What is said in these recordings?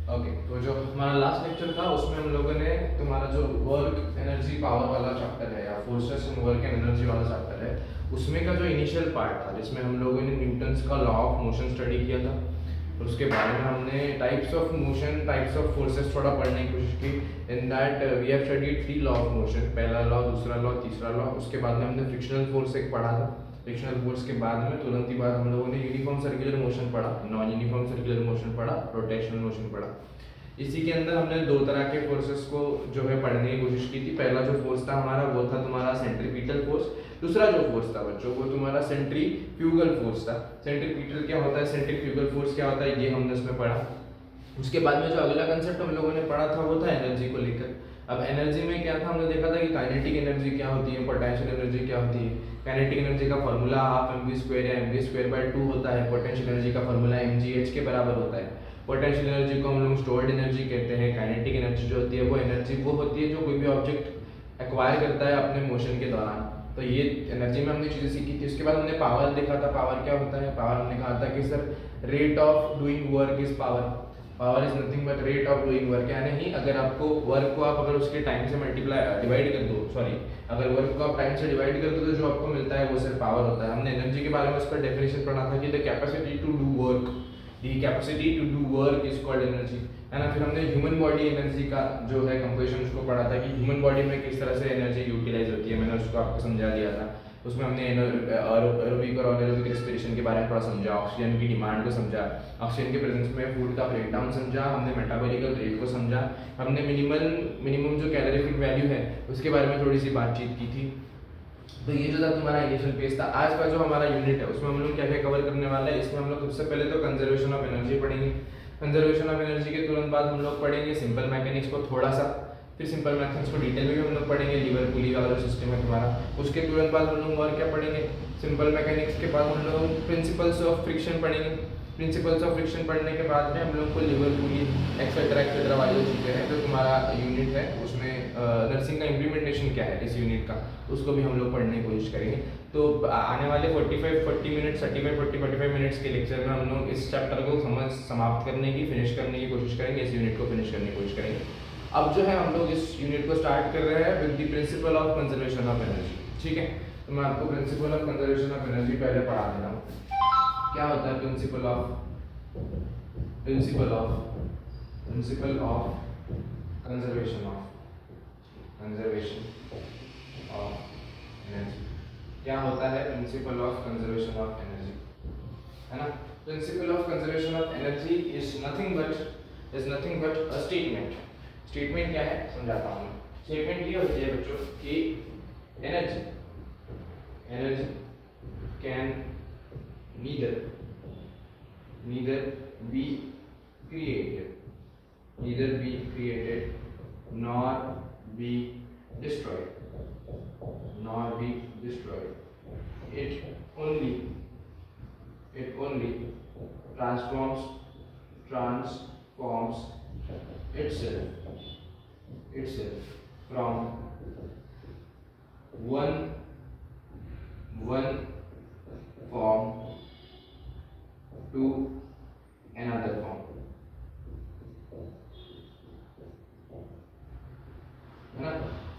Okay, तो जो हमारा लास्ट लेक्चर था उसमें हम लोगों ने तुम्हारा जो वर्क एनर्जी पावर वाला चैप्टर है या forces and work and energy वाला चैप्टर है उसमें का जो इनिशियल पार्ट था जिसमें हम लोगों ने न्यूटन्स का लॉ ऑफ मोशन स्टडी किया था, और उसके बारे में हमने types of motion, types of forces थोड़ा पढ़ने की कोशिश की। In that we have studied 3 law of motion, पहला लॉ, दूसरा लॉ, तीसरा लॉ। उसके बाद में हमने फ्रिक्शनल फोर्स एक पढ़ा था। फ्रिक्शनल फोर्स के बाद में तुरंत ही बाद हम लोगों ने यूनिफॉर्म सर्कुलर मोशन पढ़ा, नॉन यूनिफॉर्म सर्कुलर मोशन पढ़ा, रोटेशनल मोशन पढ़ा। इसी के अंदर हमने दो तरह के फोर्सेस को जो है पढ़ने की कोशिश की थी। पहला जो फोर्स था हमारा वो था तुम्हारा सेंट्रीपिटल फोर्स। दूसरा जो फोर्स था बच्चों वो तुम्हारा सेंट्रीफ्यूगल फोर्स था। सेंट्रीपिटल क्या होता है, सेंट्रीफ्यूगल फोर्स क्या होता है, ये हमने उसमें पढ़ा। उसके बाद में जो अगला कंसेप्ट हम लोगों ने पढ़ा था वो था एनर्जी को लेकर। अब एनर्जी में क्या था, हमने देखा था कि काइनेटिक एनर्जी क्या होती है, पोटेंशियल एनर्जी क्या होती है। काइनेटिक एनर्जी का फॉर्मूला हाफ mv² या mv²/2 होता है। पोटेंशियल एनर्जी का फॉर्मूला mgh के बराबर होता है। पोटेंशियल एनर्जी को हम लोग स्टोर्ड एनर्जी कहते हैं। काइनेटिक एनर्जी जो होती है वो एनर्जी वो होती है जो कोई भी ऑब्जेक्ट एक्वायर करता है अपने मोशन के दौरान। तो ये एनर्जी में हमने चीज़ें सीखी थी। उसके बाद हमने पावर देखा था। पावर क्या होता है, पावर हमने कहा था कि sir rate of doing work is power. Power is nothing but rate of doing work, यानी ही अगर आपको वर्क को आप अगर उसके टाइम से डिवाइड कर दो, सॉरी, अगर वर्क को आप टाइम से डिवाइड कर दो तो जो आपको मिलता है वो सिर्फ पावर होता है। हमने एनर्जी के बारे में उसका डेफिनेशन पढ़ा था कि the capacity to do work, the capacity to do work is called energy, है ना। फिर हमने ह्यूमन बॉडी एनर्जी का जो है कंपोजिशन उसको पढ़ा था कि ह्यूमन बॉडी में किस तरह से एनर्जी यूटिलाइज होती है। मैंने उसको आपको समझा दिया था। उसमें हमने एरोबिक और अनएरोबिक रेस्पिरेशन के बारे में थोड़ा समझा, ऑक्सीजन की डिमांड को समझा, ऑक्सीजन के प्रेजेंस में फूड का ब्रेकडाउन समझा, हमने मेटाबॉलिकल रेट को समझा, हमने मिनिमम जो कैलोरीफिक वैल्यू है उसके बारे में थोड़ी सी बातचीत की थी। तो ये जो था तुम्हारा इनिशियल पेज था। आज का जो हमारा यूनिट है उसमें हम लोग क्या क्या कवर करने वाला है, इसमें हम लोग सबसे पहले तो कंजर्वेशन ऑफ एनर्जी पढ़ेंगे। कंजर्वेशन ऑफ एनर्जी के तुरंत बाद हम लोग पढ़ेंगे सिंपल मैकेनिक्स को थोड़ा सा। फिर सिंपल मैकेनिक्स को डिटेल में भी हम लोग पढ़ेंगे, लीवर पुली वाला जो सिस्टम है तुम्हारा। उसके तुरंत बाद हम लोग और क्या पढ़ेंगे, सिंपल मैकेनिक्स के बाद हम लोग प्रिंसिपल्स ऑफ फ्रिक्शन पढ़ेंगे। प्रिंसिपल्स ऑफ फ्रिक्शन पढ़ने के बाद में हम लोग को लीवर पुली एक्सेट्रा वाली जो चीज़ें हैं जो तुम्हारा यूनिट है उसमें नर्सिंग का इम्प्लीमेंटेशन क्या है इस यूनिट का, उसको भी हम लोग पढ़ने की कोशिश करेंगे। तो आने वाले 40 मिनट्स 45 मिनट्स के लेक्चर में हम लोग इस चैप्टर को समाप्त करने की, फिनिश करने की कोशिश करेंगे, इस यूनिट को फिनिश करने की कोशिश करेंगे। अब जो है हम लोग इस यूनिट को स्टार्ट कर रहे हैं with the principle of conservation of energy. ठीक है, तो मैं आपको principle of conservation of energy पहले पढ़ा देता हूँ। क्या होता है principle of conservation of energy. क्या होता है principle of conservation of energy, है ना। Principle of conservation of energy is nothing but a statement. Statement क्या है समझाता हूँ। स्टेटमेंट ये होती है बच्चों कि energy can neither be created nor be destroyed. It only transforms itself from one form to another form, है ना।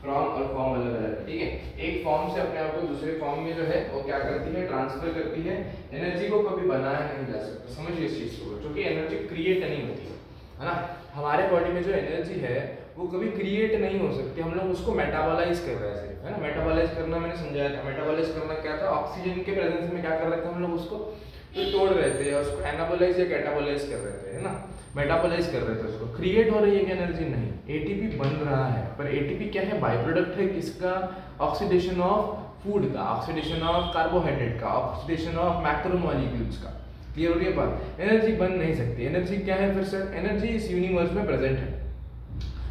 फ्रॉम और फॉर्म अलग अलग है, ठीक है। एक फॉर्म से अपने आप को दूसरे फॉर्म में जो है वो क्या करती है, ट्रांसफर करती है। एनर्जी को कभी बनाया नहीं जा सकता, समझिए इस चीज को, क्योंकि एनर्जी क्रिएट नहीं होती है ना। हमारे बॉडी में जो एनर्जी है वो कभी क्रिएट नहीं हो सकती, हम लोग उसको मेटाबोलाइज कर रहे हैं सिर्फ, है ना। मेटाबोलाइज करना मैंने समझाया था। मेटाबोलाइज करना क्या था, ऑक्सीजन के प्रेजेंस में क्या कर रहे थे हम लोग उसको तो तोड़ रहे थे, उसको एनाबोलाइज या कैटाबोलाइज कर रहे थे, है ना। मेटाबोलाइज कर रहे थे उसको। क्रिएट हो रही है एनर्जी नहीं, एटीपी बन रहा है। पर एटीपी क्या है, बाय प्रोडक्ट है किसका, ऑक्सीडेशन ऑफ फूड का, ऑक्सीडेशन ऑफ कार्बोहाइड्रेट का, ऑक्सीडेशन ऑफ मैक्रोमोलिक्यूल्स का। क्लियर हो रही है बात। एनर्जी बन नहीं सकती। एनर्जी क्या है फिर सर, एनर्जी इस यूनिवर्स में प्रेजेंट है।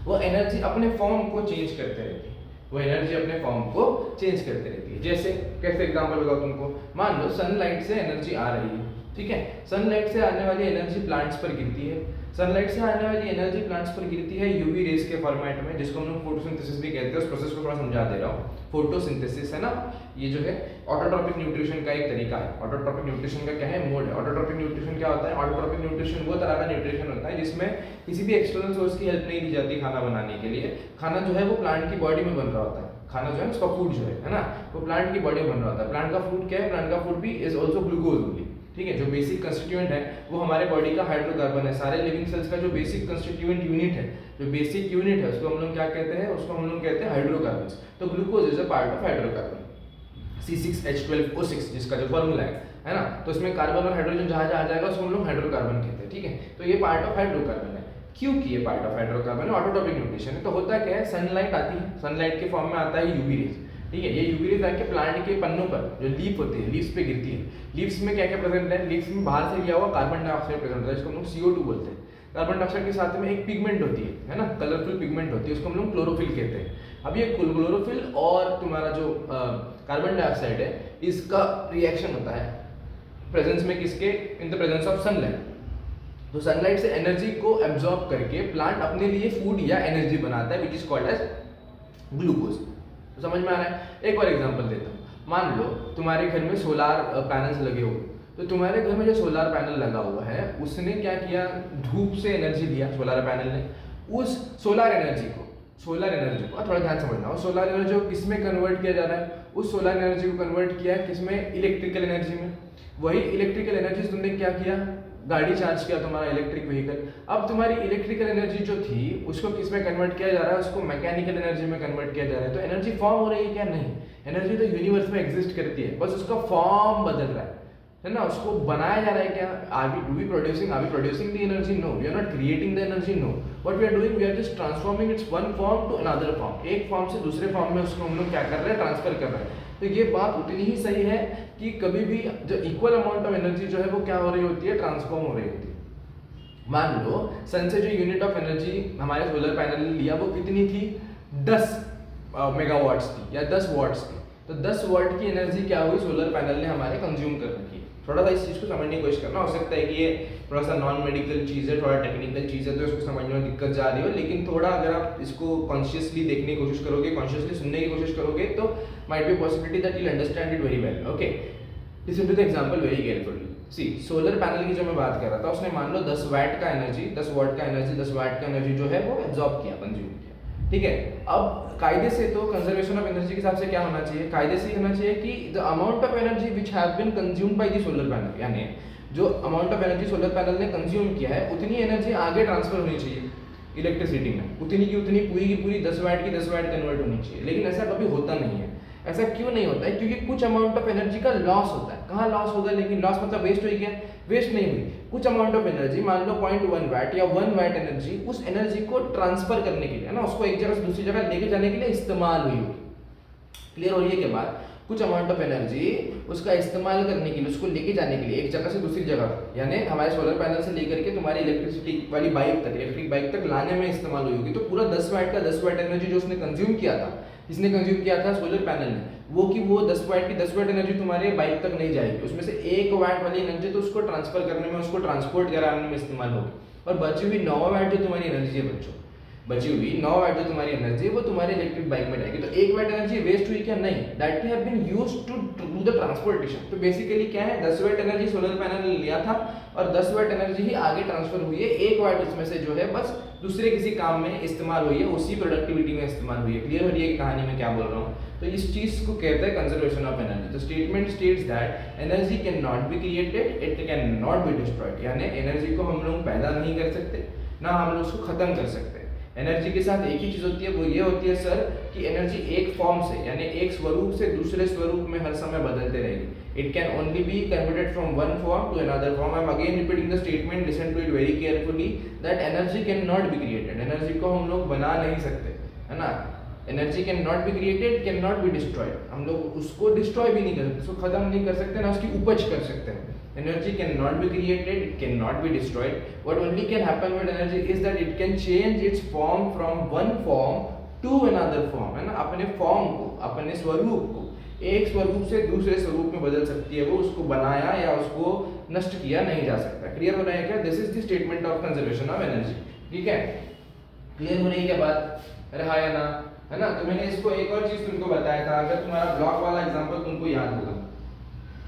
वो एनर्जी अपने फॉर्म को चेंज करते रहती है, वो एनर्जी अपने फॉर्म को चेंज करते रहती है। जैसे कैसे एग्जांपल बताओ तुमको, मान लो सनलाइट से एनर्जी आ रही है, ठीक है। सनलाइट से आने वाली एनर्जी प्लांट्स पर गिरती है। सनलाइट से आने वाली एनर्जी प्लांट्स पर गिरती है यूवी रेस के फॉर्मेट में, जिसको हम लोग फोटोसिंथेसिस भी कहते हैं। उस प्रोसेस को थोड़ा समझा दे रहा हूँ। फोटोसिंथेसिस है ना, ये जो है ऑटोट्रॉपिक न्यूट्रिशन का एक तरीका है। ऑटोट्रॉपिक न्यूट्रिशन का क्या है, मोड है। ऑटोट्रॉपिक न्यूट्रिशन क्या होता है? ऑटोट्रॉपिक न्यूट्रिशन वो तरह का न्यूट्रिशन होता है जिसमें किसी भी एक्सटर्नल सोर्स की हेल्प नहीं ली जाती खाना बनाने के लिए। खाना जो है वो प्लांट की बॉडी में बन रहा होता है। खाना जो है उसका फूड जो है ना, वो प्लांट की बॉडी में बन रहा होता है। प्लांट का फूड क्या है? प्लांट का फूड भी इज ऑल्सो ग्लूकोज ओनली। ठीक है, जो बेसिक कंस्टिट्यूएंट है वो हमारे बॉडी का हाइड्रोकार्बन है। सारे लिविंग सेल्स का जो बेसिक कंस्टिट्यूएंट यूनिट है, जो बेसिक यूनिट है, उसको हम लोग क्या कहते हैं? उसको हम लोग कहते हैं हाइड्रोकार्बन। तो glucose is a part of hydrocarbon, C6H12O6 जिसका जो फॉर्मूला है ना। तो इसमें कार्बन और हाइड्रोजन जहां जहां आ जाएगा उसको हम लोग हाइड्रोकार्बन कहते हैं। ठीक है, तो ये पार्ट ऑफ हाइड्रोकार्बन है। क्योंकि ये पार्ट ऑफ हाइड्रोकार्बन है, ऑटोट्रॉपिक न्यूट्रिशन है। तो होता क्या है? सनलाइट आती है, सनलाइट के फॉर्म में आता है यूवी रेज। ठीक है, ये यूवी रेज आके प्लांट के पन्नों पर जो लीफ होती है, लीव्स पे गिरती है। लीव्स में क्या क्या प्रेजेंट है? लीव्स में बाहर से लिया हुआ कार्बन डाइऑक्साइड प्रेजेंट होता है, जिसको हम लोग CO2 बोलते हैं। कार्बन डाइऑक्साइड के साथ में एक पिगमेंट होती है ना, कलरफुल पिगमेंट होती है, उसको हम लोग क्लोरोफिल कहते हैं। अब ये क्लोरोफिल और तुम्हारा जो कार्बन डाइऑक्साइड है, इसका रिएक्शन होता है प्रेजेंस में किसके? In the presence of sunlight. तो सनलाइट से एनर्जी को एब्जॉर्ब करके प्लांट अपने लिए फूड या एनर्जी बनाता है, which is called as glucose. तो समझ में आ रहा है? एक और एग्जांपल देता हूँ। मान लो तुम्हारे घर में सोलार पैनल्स लगे हुए, तो तुम्हारे घर में जो सोलार पैनल लगा हुआ है उसने क्या किया? धूप से एनर्जी लिया सोलार पैनल ने। उस सोलार एनर्जी को थोड़ा ध्यान समझना, उस सोलार एनर्जी को किस में कन्वर्ट किया जा रहा है? उस सोलार एनर्जी को कन्वर्ट किया है किसमें? इलेक्ट्रिकल एनर्जी में। वही इलेक्ट्रिकल एनर्जी तुमने क्या किया? गाड़ी चार्ज किया, तुम्हारा इलेक्ट्रिक व्हीकल। अब तुम्हारी इलेक्ट्रिकल एनर्जी जो थी उसको किस में कन्वर्ट किया जा रहा है? उसको मैकेनिकल एनर्जी में कन्वर्ट किया जा रहा है। तो एनर्जी फॉर्म हो रही है क्या? नहीं, एनर्जी तो यूनिवर्स में एग्जिस्ट करती है, बस उसका फॉर्म बदल रहा है ना, उसको बनाया जा रहा है। क्या are we producing the energy? No, we are not creating the energy. No, what we are doing, we are just transforming its one form to another form. एक फॉर्म से दूसरे फॉर्म में उसको हम लोग क्या कर रहे हैं? ट्रांसफर कर रहे हैं। तो ये बात उतनी ही सही है कि कभी भी जो इक्वल अमाउंट ऑफ एनर्जी जो है वो क्या हो रही होती है? ट्रांसफॉर्म हो रही होती है। मान लो सन से जो यूनिट ऑफ एनर्जी हमारे सोलर पैनल ने लिया वो कितनी थी? 10 मेगावाट्स थी या 10 वाट्स थी। तो 10 वाट की एनर्जी क्या हुई? सोलर पैनल ने हमारे कंज्यूम कर रखी है। थोड़ा सा इस चीज़ को समझने की कोशिश करना। हो सकता है कि ये थोड़ा सा नॉन मेडिकल चीज़ है, थोड़ा टेक्निकल चीज़ है, तो इसको समझने में दिक्कत जा रही हो, लेकिन थोड़ा अगर आप इसको कॉन्शियसली देखने की कोशिश करोगे, कॉन्शियसली सुनने की कोशिश करोगे, तो might be possibility that you understand it very well. Okay, listen to the example very carefully. See, solar panel की जो मैं बात कर रहा था, उसने मान लो 10 वाट का एनर्जी, 10 वाट का एनर्जी जो है वो एब्जॉर्ब किया, कंज्यूम किया। ठीक है, अब कायदे से तो कंजर्वेशन ऑफ एनर्जी के हिसाब से क्या होना चाहिए? कायदे से होना चाहिए कि the amount of energy which have been consumed by the solar panel, यानी जो amount of energy solar panel ने कंज्यूम किया है उतनी एनर्जी आगे ट्रांसफर होनी चाहिए इलेक्ट्रिसिटी में, उतनी की उतनी, पूरी की पूरी 10 वाट की 10 वाट कन्वर्ट होनी चाहिए। लेकिन ऐसा कभी होता नहीं है। ऐसा क्यों नहीं होता है? क्योंकि कुछ अमाउंट ऑफ एनर्जी का लॉस होता है। कहाँ लॉस होगा? लेकिन लॉस मतलब वेस्ट हुई क्या? वेस्ट नहीं हुई। कुछ अमाउंट ऑफ एनर्जी, मान लो 0.1 वाट या 1 वाट एनर्जी, उस एनर्जी को ट्रांसफर करने के लिए, है ना, उसको एक जगह से दूसरी जगह लेके जाने के लिए इस्तेमाल हुई होगी। क्लियर हो रही है के बाद? कुछ अमाउंट ऑफ एनर्जी उसका इस्तेमाल करने के लिए, उसको लेके जाने के लिए एक जगह से दूसरी जगह, यानी हमारे सोलर पैनल से लेकर के तुम्हारी इलेक्ट्रिसिटी वाली बाइक तक, इलेक्ट्रिक बाइक तक लाने में इस्तेमाल हुई होगी। तो पूरा 10 वाट का 10 वाट एनर्जी जो उसने कंज्यूम किया था, जिसने कंज्यूम किया था सोलर पैनल ने, वो कि वो 10 वाट की 10 वाट एनर्जी तुम्हारे बाइक तक नहीं जाएगी। उसमें से 1 वाट वाली एनर्जी तो उसको ट्रांसफर करने में, उसको ट्रांसपोर्ट कराने में इस्तेमाल होगी। और बची हुई 9 वाट जो तुम्हारी एनर्जी है बच्चों, बची हुई 9 वाट जो तुम्हारी एनर्जी है वो तुम्हारे इलेक्ट्रिक बाइक में जाएगी। तो 1 वाट एनर्जी वेस्ट हुई क्या? नहीं, that have been used to do the transportation. तो बेसिकली क्या है? 10 वाट एनर्जी सोलर पैनल ने लिया था और 10 वाट एनर्जी ही आगे ट्रांसफर हुई है। 1 वाट उसमें से जो है बस दूसरे किसी काम में इस्तेमाल हुई है, उसी प्रोडक्टिविटी में इस्तेमाल हुई है। क्लियर हो रही है कि कहानी में क्या बोल रहा हूँ? तो इस चीज को कहते हैं कंजर्वेशन ऑफ एनर्जी। तो statement states that energy cannot be created, it can not be destroyed. यानी एनर्जी को हम लोग पैदा नहीं कर सकते, ना हम लोग उसको खत्म कर सकते। एनर्जी के साथ एक ही चीज होती है, वो ये होती है सर कि एनर्जी एक फॉर्म से, यानी एक स्वरूप से दूसरे स्वरूप में हर समय बदलते रहेगी। It can only be converted from one form to another form. I am again repeating the statement, listen to it very carefully, that energy cannot be created. Energy को हम लोग बना नहीं सकते, है ना। Energy cannot be created, cannot be destroyed. हम लोग उसको डिस्ट्रॉय भी नहीं कर सकते, उसको खत्म नहीं कर सकते, ना उसकी उपज कर सकते हैं। Energy cannot be created, it cannot be destroyed. What only can happen with energy is that it can change its form from one form to another form, है ना। अपने फॉर्म को, अपने स्वरूप को एक स्वरूप से दूसरे स्वरूप में बदल सकती है। वो उसको बनाया या उसको नष्ट किया नहीं जा सकता। क्लियर हो रहा है क्या? This is the statement of conservation of energy. ठीक है, क्लियर हो रही है क्या बात? अरे हाँ या ना, है ना? तो मैंने इसको एक और चीज तुमको बताया था, अगर तुम्हारा ब्लॉक वाला एग्जांपल तुमको याद होगा,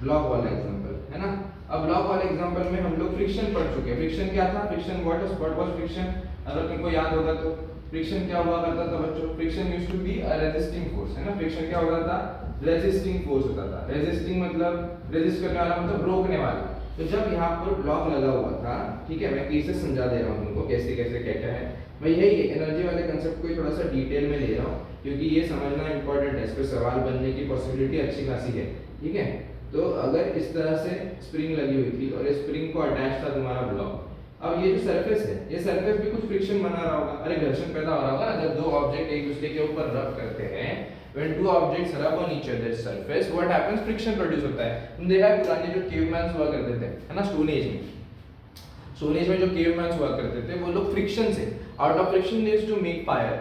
ब्लॉक वाला एग्जांपल, है ना? अब ब्लॉक वाले एग्जांपल में हम लोग फ्रिक्शन पढ़ चुके हैं। फ्रिक्शन क्या था? Friction what was friction? अगर तुमको याद होगा तो फ्रिक्शन क्या हुआ करता था बच्चों? Friction used to be a resisting force, है ना? फ्रिक्शन क्या होता था? रेजिस्टिंग फोर्स होता था। रेजिस्टिंग मतलब रेजिस्ट करने वाला, मतलब रोकने वाला। तो जब यहाँ पर ब्लॉक लगा हुआ था, ठीक है, मैं केसेस समझा दे रहा हूँ तुमको कैसे कैसे क्या क्या है। मैं यही एनर्जी वाले कंसेप्ट को थोड़ा सा डिटेल में ले रहा हूँ क्योंकि ये समझना इंपॉर्टेंट है, इस पर सवाल बनने की पॉसिबिलिटी अच्छी खासी है। ठीक है, तो अगर इस तरह से स्प्रिंग लगी हुई थी और इस स्प्रिंग को अटैच था तुम्हारा ब्लॉक, अब ये जो सरफेस है, ये सरफेस भी कुछ फ्रिक्शन बना रहा होगा, अरे घर्षण पैदा हो रहा होगा ना, जब दो ऑब्जेक्ट एक दूसरे के ऊपर रब करते हैं, when two objects rub on each other's surface what happens? friction produce होता है। तुम देखा है पुराने जो केवमैन्स हुआ करते थे, है ना, स्टोन एज में जो केवमैन्स हुआ करते थे, वो लोग फ्रिक्शन से, out of friction they used to make fire.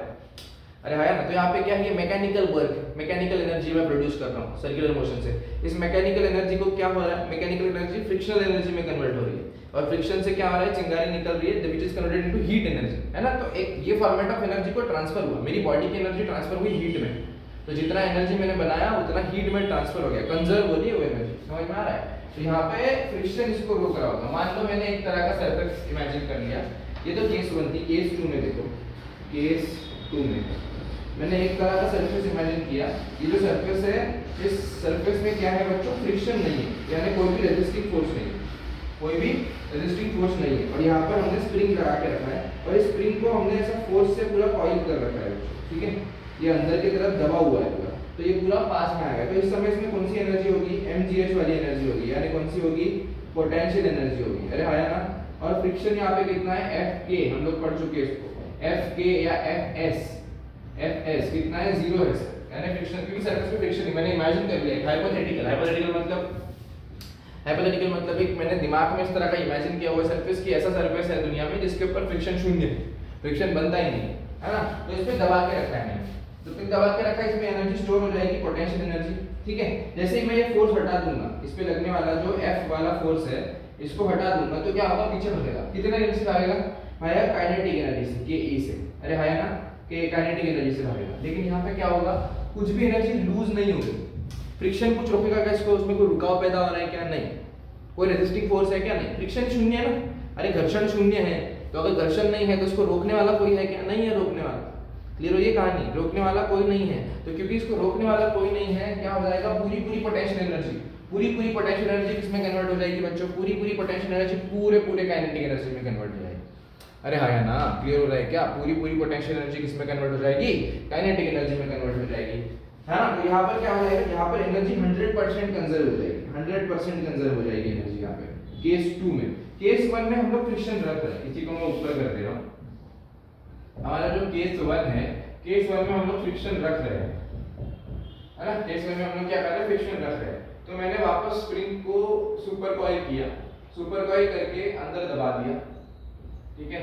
अरे हाँ ना, तो यहाँ पे क्या है, मैकेनिकल वर्क, मैकेनिकल एनर्जी मैं प्रोड्यूस कर रहा हूँ सर्कुलर मोशन से। इस मैकेनिकल एनर्जी को क्या हो रहा है? मैकेनिकल एनर्जी फ्रिक्शनल एनर्जी में कन्वर्ट हो रही है, और फ्रिक्शन से क्या हो रहा है? चिंगारी निकल रही है, which is converted into heat energy, है ना? तो एक ये फॉर्मेट ऑफ एनर्जी को ट्रांसफर हुआ, मेरी बॉडी की एनर्जी ट्रांसफर हुई हीट में, तो जितना एनर्जी मैंने बनाया उतना हीट में ट्रांसफर हो गया, कंजर्व हो रही है वो एनर्जी। समझ में आ रहा है? तो यहाँ पे फ्रिक्शन इसको रोक रहा होगा। मान लो मैंने एक तरह का सरफेस इमेजिन कर लिया, ये तो केस 1 थी। केस 2 में देखो, केस 2 में मैंने एक तरह का सरफेस इमेजिन किया। ये जो सरफेस है, इस सरफेस में क्या है बच्चों? फ्रिक्शन नहीं है, यानी कोई भी रेजिस्टिंग फोर्स नहीं है, कोई भी रेजिस्टिंग फोर्स नहीं है। और यहाँ पर हमने स्प्रिंग लगा के रखा है, और इस स्प्रिंग को हमने ऐसा फोर्स से पूरा कॉइल कर रखा है बच्चों। ठीक है, ये अंदर की तरफ दबा हुआ है पूरा, तो ये पूरा पास में आ गया। तो इस समय इसमें कौन सी एनर्जी होगी? mgh वाली एनर्जी होगी, यानी कौन सी होगी? पोटेंशियल एनर्जी होगी। अरे हाँ ना? और फ्रिक्शन यहाँ पे कितना है? Fk, हम लोग पढ़ चुके हैं इसको, Fk या Fs कितना है? 0 है सर, यानी फ्रिक्शन, क्योंकि सरफेस पे फ्रिक्शन मैंने इमेजिन कर लिया। हाइपोथेटिकल मतलब एक मैंने दिमाग में इस तरह का इमेजिन किया हुआ सरफेस की, ऐसा सरफेस है दुनिया में जिसके ऊपर फ्रिक्शन शून्य है, फ्रिक्शन बनता ही नहीं, है ना? तो इस पे दबा के रखा है मैंने, तो फिर दबा के रखा है, इसमें एनर्जी स्टोर हो जाएगी, पोटेंशियल एनर्जी। ठीक है, जैसे ही मैं ये फोर्स हटा दूंगा, इस पे लगने वाला जो F वाला फोर्स है, इसको हटा दूंगा, तो क्या होगा? पीछे भगेगा। कितने एनर्जी से भागेगा? भागेगा काइनेटिक एनर्जी से, ke से। अरे है ना, कि काइनेटिक एनर्जी से भागेगा। लेकिन यहाँ पे क्या होगा? कुछ भी एनर्जी लूज नहीं होगी। फ्रिक्शन कुछ रोकेगा क्या इसको? उसमें कोई रुकाव पैदा हो रहा है क्या? नहीं। कोई रेजिस्टिंग फोर्स है क्या? नहीं। फ्रिक्शन शून्य है ना, अरे घर्षण शून्य है, तो अगर घर्षण नहीं है तो इसको रोकने वाला कोई है क्या? नहीं है रोकने वाला। क्लियर हो ये कहानी? रोकने वाला कोई नहीं है, तो क्योंकि इसको रोकने वाला कोई नहीं है, क्या हो जाएगा? पूरी पोटेंशियल एनर्जी, पूरी पोटेंशियल एनर्जी किसमें कन्वर्ट हो जाएगी बच्चों? पूरी पोटेंशियल एनर्जी पूरे काइनेटिक एनर्जी में कन्वर्ट हो जाएगी। अरे हाँ ना, क्लियर हो रहा है क्या? पूरी पोटेंशियल एनर्जी किसमें कन्वर्ट हो जाएगी? काइनेटिक एनर्जी में कन्वर्ट हो जाएगी, है ना? तो यहाँ पर क्या हो जाएगा? यहाँ पर एनर्जी 100% कंजर्व हो जाएगी, 100% कंजर्व हो जाएगी एनर्जी यहाँ पे केस 2 में। केस 1 में हम लोग फ्रिक्शन रख रहे हैं, इसी को मैं ऊपर कर दे रहा हूँ। हमारा जो केस 1 है, केस 1 में हम लोग फ्रिक्शन रख रहे हैं, है ना? केस 1 में हम लोग क्या कर रहे हैं? फ्रिक्शन रख रहे हैं। तो मैंने वापस स्प्रिंग को सुपर कॉइल किया, सुपर कॉइल करके अंदर दबा दिया, ठीक है,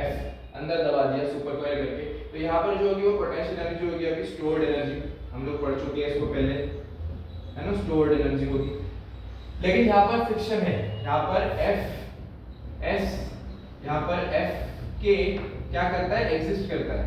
F अंदर दबा दिया सुपर कॉइल करके। तो यहाँ पर जो होगी वो पोटेंशियल एनर्जी होगी, अभी स्टोर्ड एनर्जी, हम लोग पढ़ चुके हैं इसको पहले, है ना? स्टोर्ड एनर्जी होगी। लेकिन यहाँ पर फ्रिक्शन है, यहाँ पर Fs, यहाँ पर Fk क्या करता है? एग्जिस्ट करता है,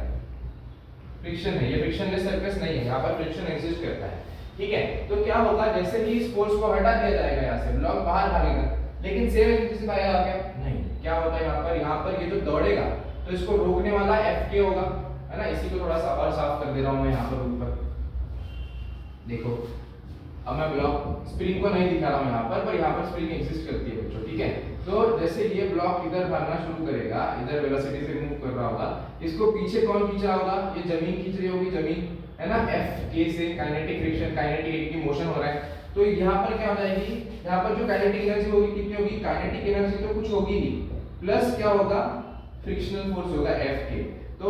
फ्रिक्शन है, ये फ्रिक्शनलेस सरफेस नहीं है, यहाँ पर फ्रिक्शन एग्जिस्ट करता है। ठीक है, तो क्या होगा? जैसे ही इस फोर्स को हटा दिया जाएगा यहाँ से, ब्लॉक बाहर भागेगा, लेकिन सेम एनर्जी से भागेगा क्या? नहीं। क्या होता है यहाँ पर ये जो दौड़ेगा, तो इसको रोकने वाला Fk होगा, है ना? इसी को थोड़ा सा और साफ कर दे रहा हूँ मैं यहाँ पर ऊपर। देखो, अब मैं ब्लॉक स्प्रिंग को नहीं दिखा रहा हूँ यहाँ पर यहाँ पर स्प्रिंग एग्जिस्ट करती है बच्चों। ठीक है, तो जैसे ये ब्लॉक इधर भागना शुरू करेगा, इधर वेलोसिटी से मूव कर रहा होगा, इसको पीछे कौन खींच रहा होगा? ये जमीन खींच रही होगी, जमीन, है ना? Fk से काइनेटिक फ्रिक्शन, काइनेटिक की मोशन हो रहा है। तो यहाँ पर क्या हो जाएगी? यहाँ पर जो काइनेटिक एनर्जी होगी कितनी होगी? काइनेटिक एनर्जी तो कुछ होगी ही, प्लस क्या होगा? फ्रिक्शनल फोर्स होगा Fk। तो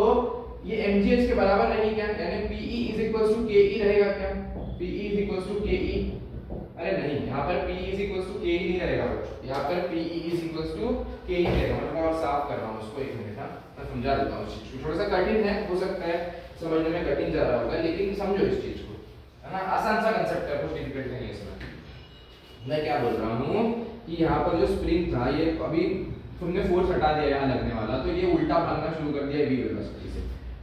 ये mgh के बराबर रहेगी क्या? यानी Pe ke रहेगा क्या? Pe ke? अरे नहीं, यहाँ पर Pe ke नहीं रहेगा बच्चों, यहाँ पर Pe ke रहेगा। मैं और साफ कर रहा हूँ उसको, एक मिनट, हाँ मैं समझा देता हूँ इस चीज को। थोड़ा सा कठिन है, हो सकता है समझने में कठिन जा रहा होगा, लेकिन समझो इस चीज को, है ना? आसान सा कंसेप्ट है, कुछ डिफिकल्ट नहीं है इसमें। मैं क्या बोल रहा हूँ कि यहाँ पर जो स्प्रिंग था ये अभी तुमने फोर्स हटा दिया यहाँ लगने वाला, तो ये उल्टा भागना शुरू कर दिया v वेलोसिटी से,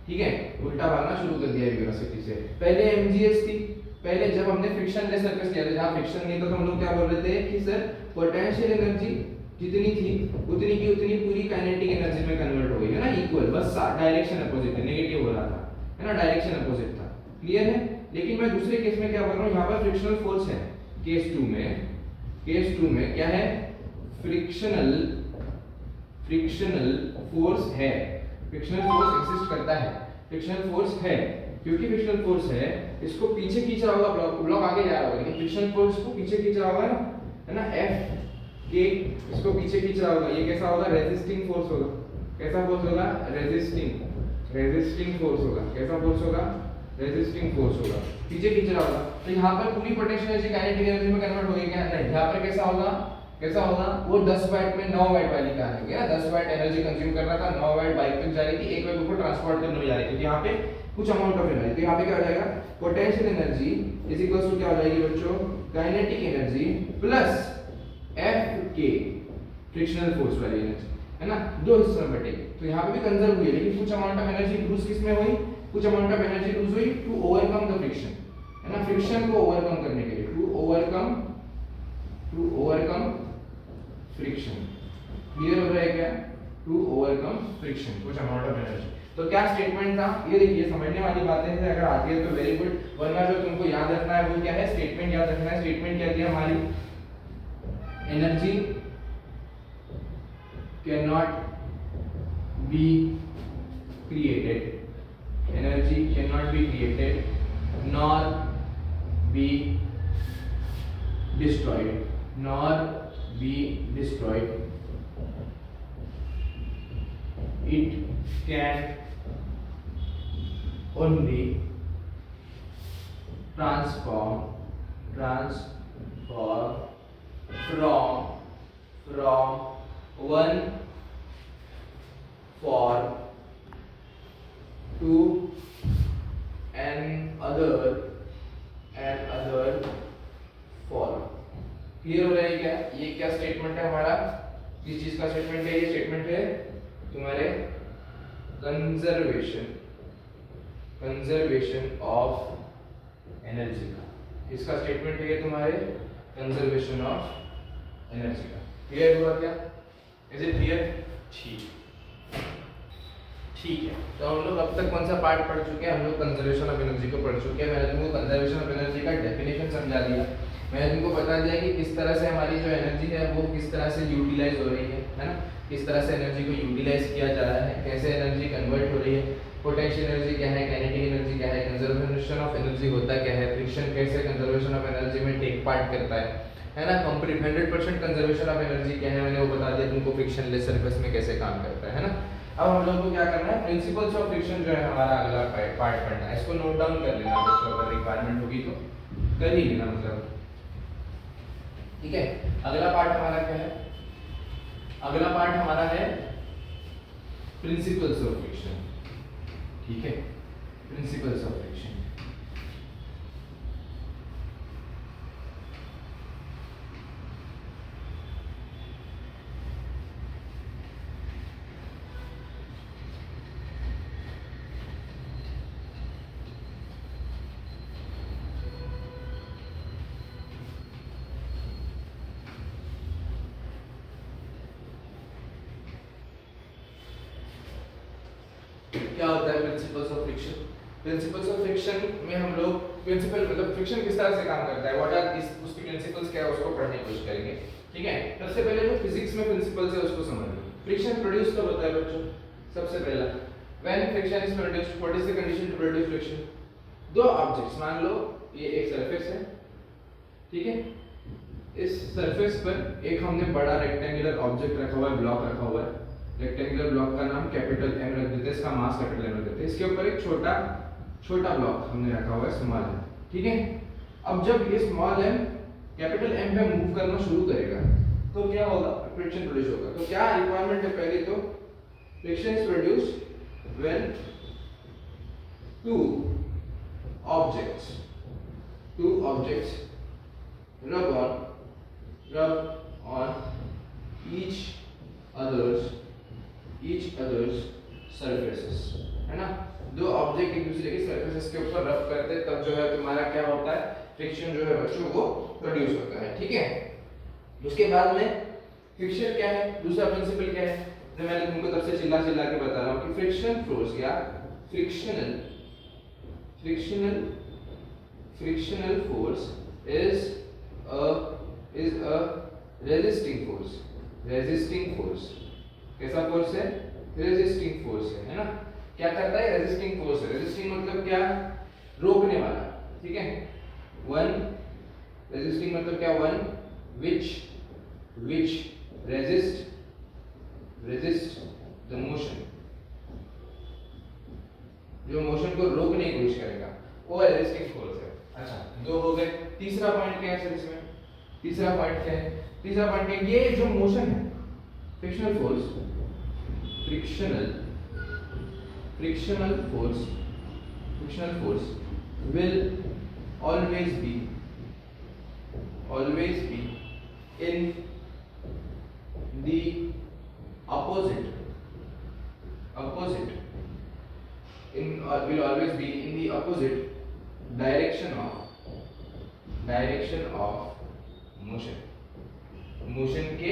ठीक है, उल्टा भागना शुरू कर दिया v वेलोसिटी से। पहले mgs थी, पहले जब हमने फ्रिक्शनलेस सरफेस लिया था जहाँ फ्रिक्शन नहीं था तो हम लोग क्या बोल रहे थे कि सर पोटेंशियल एनर्जी जितनी थी उतनी की उतनी पूरी काइनेटिक एनर्जी में कन्वर्ट हो गई है ना, इक्वल, बस डायरेक्शन अपोजिट है, नेगेटिव हो रहा था, है ना, डायरेक्शन अपोजिट था, क्लियर है। लेकिन मैं दूसरे केस में क्या बोल रहा हूँ, यहाँ पर फ्रिक्शनल फोर्स है, केस 2 में क्या है, फ्रिक्शनल फोर्स है, फ्रिक्शनल फोर्स एग्जिस्ट करता है, फ्रिक्शनल फोर्स है, क्योंकि फ्रिक्शनल फोर्स है इसको पीछे खींच रहा होगा, ब्लॉक आगे जा रहा होगा, लेकिन फ्रिक्शनल फोर्स को पीछे खींच रहा होगा, है ना, F के इसको पीछे खींच रहा होगा, ये कैसा होगा, रेजिस्टिंग फोर्स होगा, कैसा फोर्स होगा, रेजिस्टिंग फोर्स होगा, कैसा फोर्स होगा, रेजिस्टिंग फोर्स होगा, पीछे खींच रहा होगा। तो यहाँ पर पूरी पोटेंशियल एनर्जी काइनेटिक एनर्जी में कन्वर्ट होगी क्या, नहीं, यहाँ पर कैसा होगा, वो 10 वाट में 9 वाट वाली कहानी होगी ना, 10 वाट एनर्जी कंज्यूम कर रहा था, 9 वाट बाइक तक जा रही थी, 1 वाट ऊपर ट्रांसपोर्ट करने जा रही थी, तो यहाँ पे कुछ अमाउंट ऑफ एनर्जी, तो यहाँ पे क्या हो जाएगा, potential energy is equals to क्या हो जाएगी बच्चों, काइनेटिक एनर्जी प्लस F के फ्रिक्शनल फोर्स वाली एनर्जी, है ना, दो हिस्सों में बटेगी, तो यहाँ पे भी कंजर्व हुई है, लेकिन कुछ अमाउंट ऑफ एनर्जी लूज किस में हुई, कुछ अमाउंट ऑफ एनर्जी लूज हुई टू ओवरकम द फ्रिक्शन, है ना, फ्रिक्शन को ओवरकम करने के लिए, टू ओवरकम फ्रिक्शन, क्लियर हो रहा है क्या, टू ओवरकम फ्रिक्शन, कुछ अमाउंट ऑफ एनर्जी। तो क्या स्टेटमेंट था, ये देखिए समझने वाली बातें हैं, अगर आती है तो वेरी गुड, वरना जो तुमको याद रखना है वो क्या है, स्टेटमेंट याद रखना है। स्टेटमेंट क्या थी हमारी, energy cannot be created, energy cannot be created nor be destroyed, nor be destroyed, it can only transform from one form to another form. Clear हो रहा है क्या, ये क्या स्टेटमेंट है हमारा, किस चीज का स्टेटमेंट है, ये स्टेटमेंट है तुम्हारे कंजर्वेशन ऑफ एनर्जी का, इसका स्टेटमेंट है ये तुम्हारे कंजर्वेशन ऑफ एनर्जी का। क्लियर हुआ क्या, इज इट क्लियर, ठीक है। तो हम लोग अब तक कौन सा पार्ट पढ़ चुके हैं, हम लोग कंजर्वेशन ऑफ एनर्जी को पढ़ चुके हैं। मैंने तुमको कंजर्वेशन ऑफ एनर्जी का डेफिनेशन समझा दिया, मैंने तुमको बता दिया कि किस तरह से हमारी जो एनर्जी है वो किस तरह से यूटिलाइज हो रही है ना, किस तरह से एनर्जी को यूटिलाइज किया जा रहा है, कैसे एनर्जी कन्वर्ट हो रही है, पोटेंशियल एनर्जी क्या है, काइनेटिक एनर्जी क्या है, कंजर्वेशन ऑफ एनर्जी होता क्या है, फ्रिक्शन कैसे कंजर्वेशन ऑफ एनर्जी में टेक पार्ट करता है ना, कंप्लीट 100% कंजर्वेशन ऑफ एनर्जी क्या है, मैंने वो बता दिया तुमको, फ्रिक्शनलेस सरफेस में कैसे काम करता है ना। अब हम लोग को क्या करना है, प्रिंसिपल्स ऑफ फ्रिक्शन जो है हमारा अगला पार्ट पढ़ना है, इसको नोट डाउन कर लेना बच्चों, अगर रिक्वायरमेंट होगी तो कर ही लेना, मतलब ठीक है। अगला पार्ट हमारा क्या है, अगला पार्ट हमारा है प्रिंसिपल्स ऑफ फ्रिक्शन, ठीक है, प्रिंसिपल्स ऑफ फ्रिक्शन। क्या होता है principles of friction, principles of friction में हम लोग प्रिंसिपल मतलब फ्रिक्शन किस तरह से काम करता है, व्हाट आर उसके प्रिंसिपल्स क्या है उसको पढ़ने की कोशिश करेंगे, ठीक है। सबसे पहले जो फिजिक्स में प्रिंसिपल्स है उसको समझ लो। फ्रिक्शन प्रोड्यूस कब होता है बच्चों, सबसे पहला when friction is produced, what is the condition to produce friction, दो ऑब्जेक्ट्स, मान लो ये एक सरफेस है, ठीक है, इस सरफेस पर एक हमने बड़ा रेक्टेंगुलर ऑब्जेक्ट रखा हुआ है, ब्लॉक रखा हुआ है, रेक्टेंगुलर ब्लॉक का नाम कैपिटल एम रख देते हैं, इसका मास कैपिटल एम रख देते हैं, इसके ऊपर एक छोटा ब्लॉक हमने रखा हुआ है स्मॉल एम, ठीक है। अब जब ये स्मॉल एम कैपिटल एम पे मूव करना शुरू करेगा तो क्या होगा, फ्रिक्शन प्रोड्यूस होगा। तो क्या रिक्वायरमेंट है, पहले तो friction is produced when two objects रब on each other's surfaces, है ना। दो ऑब्जेक्ट एक दूसरे के सरफेसेस के ऊपर रब करते हैं तब जो है तुम्हारा क्या होता है, फ्रिक्शन जो है बच्चों को प्रोड्यूस होता है, ठीक है। उसके बाद में फ्रिक्शन क्या है, दूसरा प्रिंसिपल क्या है, जो मैंने तुमको तब से चिल्ला चिल्ला के बता रहा हूँ कि फ्रिक्शन फोर्स या frictional force is a resisting force। कैसा फोर्स है, रेजिस्टिंग फोर्स है ना। क्या करता है, रेजिस्टिंग फोर्स है। रेजिस्टिंग मतलब क्या, रोकने वाला, ठीक है। वन रेजिस्टिंग मतलब क्या, one which resist the motion, जो मोशन को रोकने की कोशिश करेगा, वो रेजिस्टिंग फोर्स है। अच्छा, दो हो गए। तीसरा पॉइंट क्या है सर इसमें, तीसरा पॉइंट क्या है, तीसरा पॉइंट क्या है, ये जो मोशन है, frictional force will always be in the opposite direction of motion के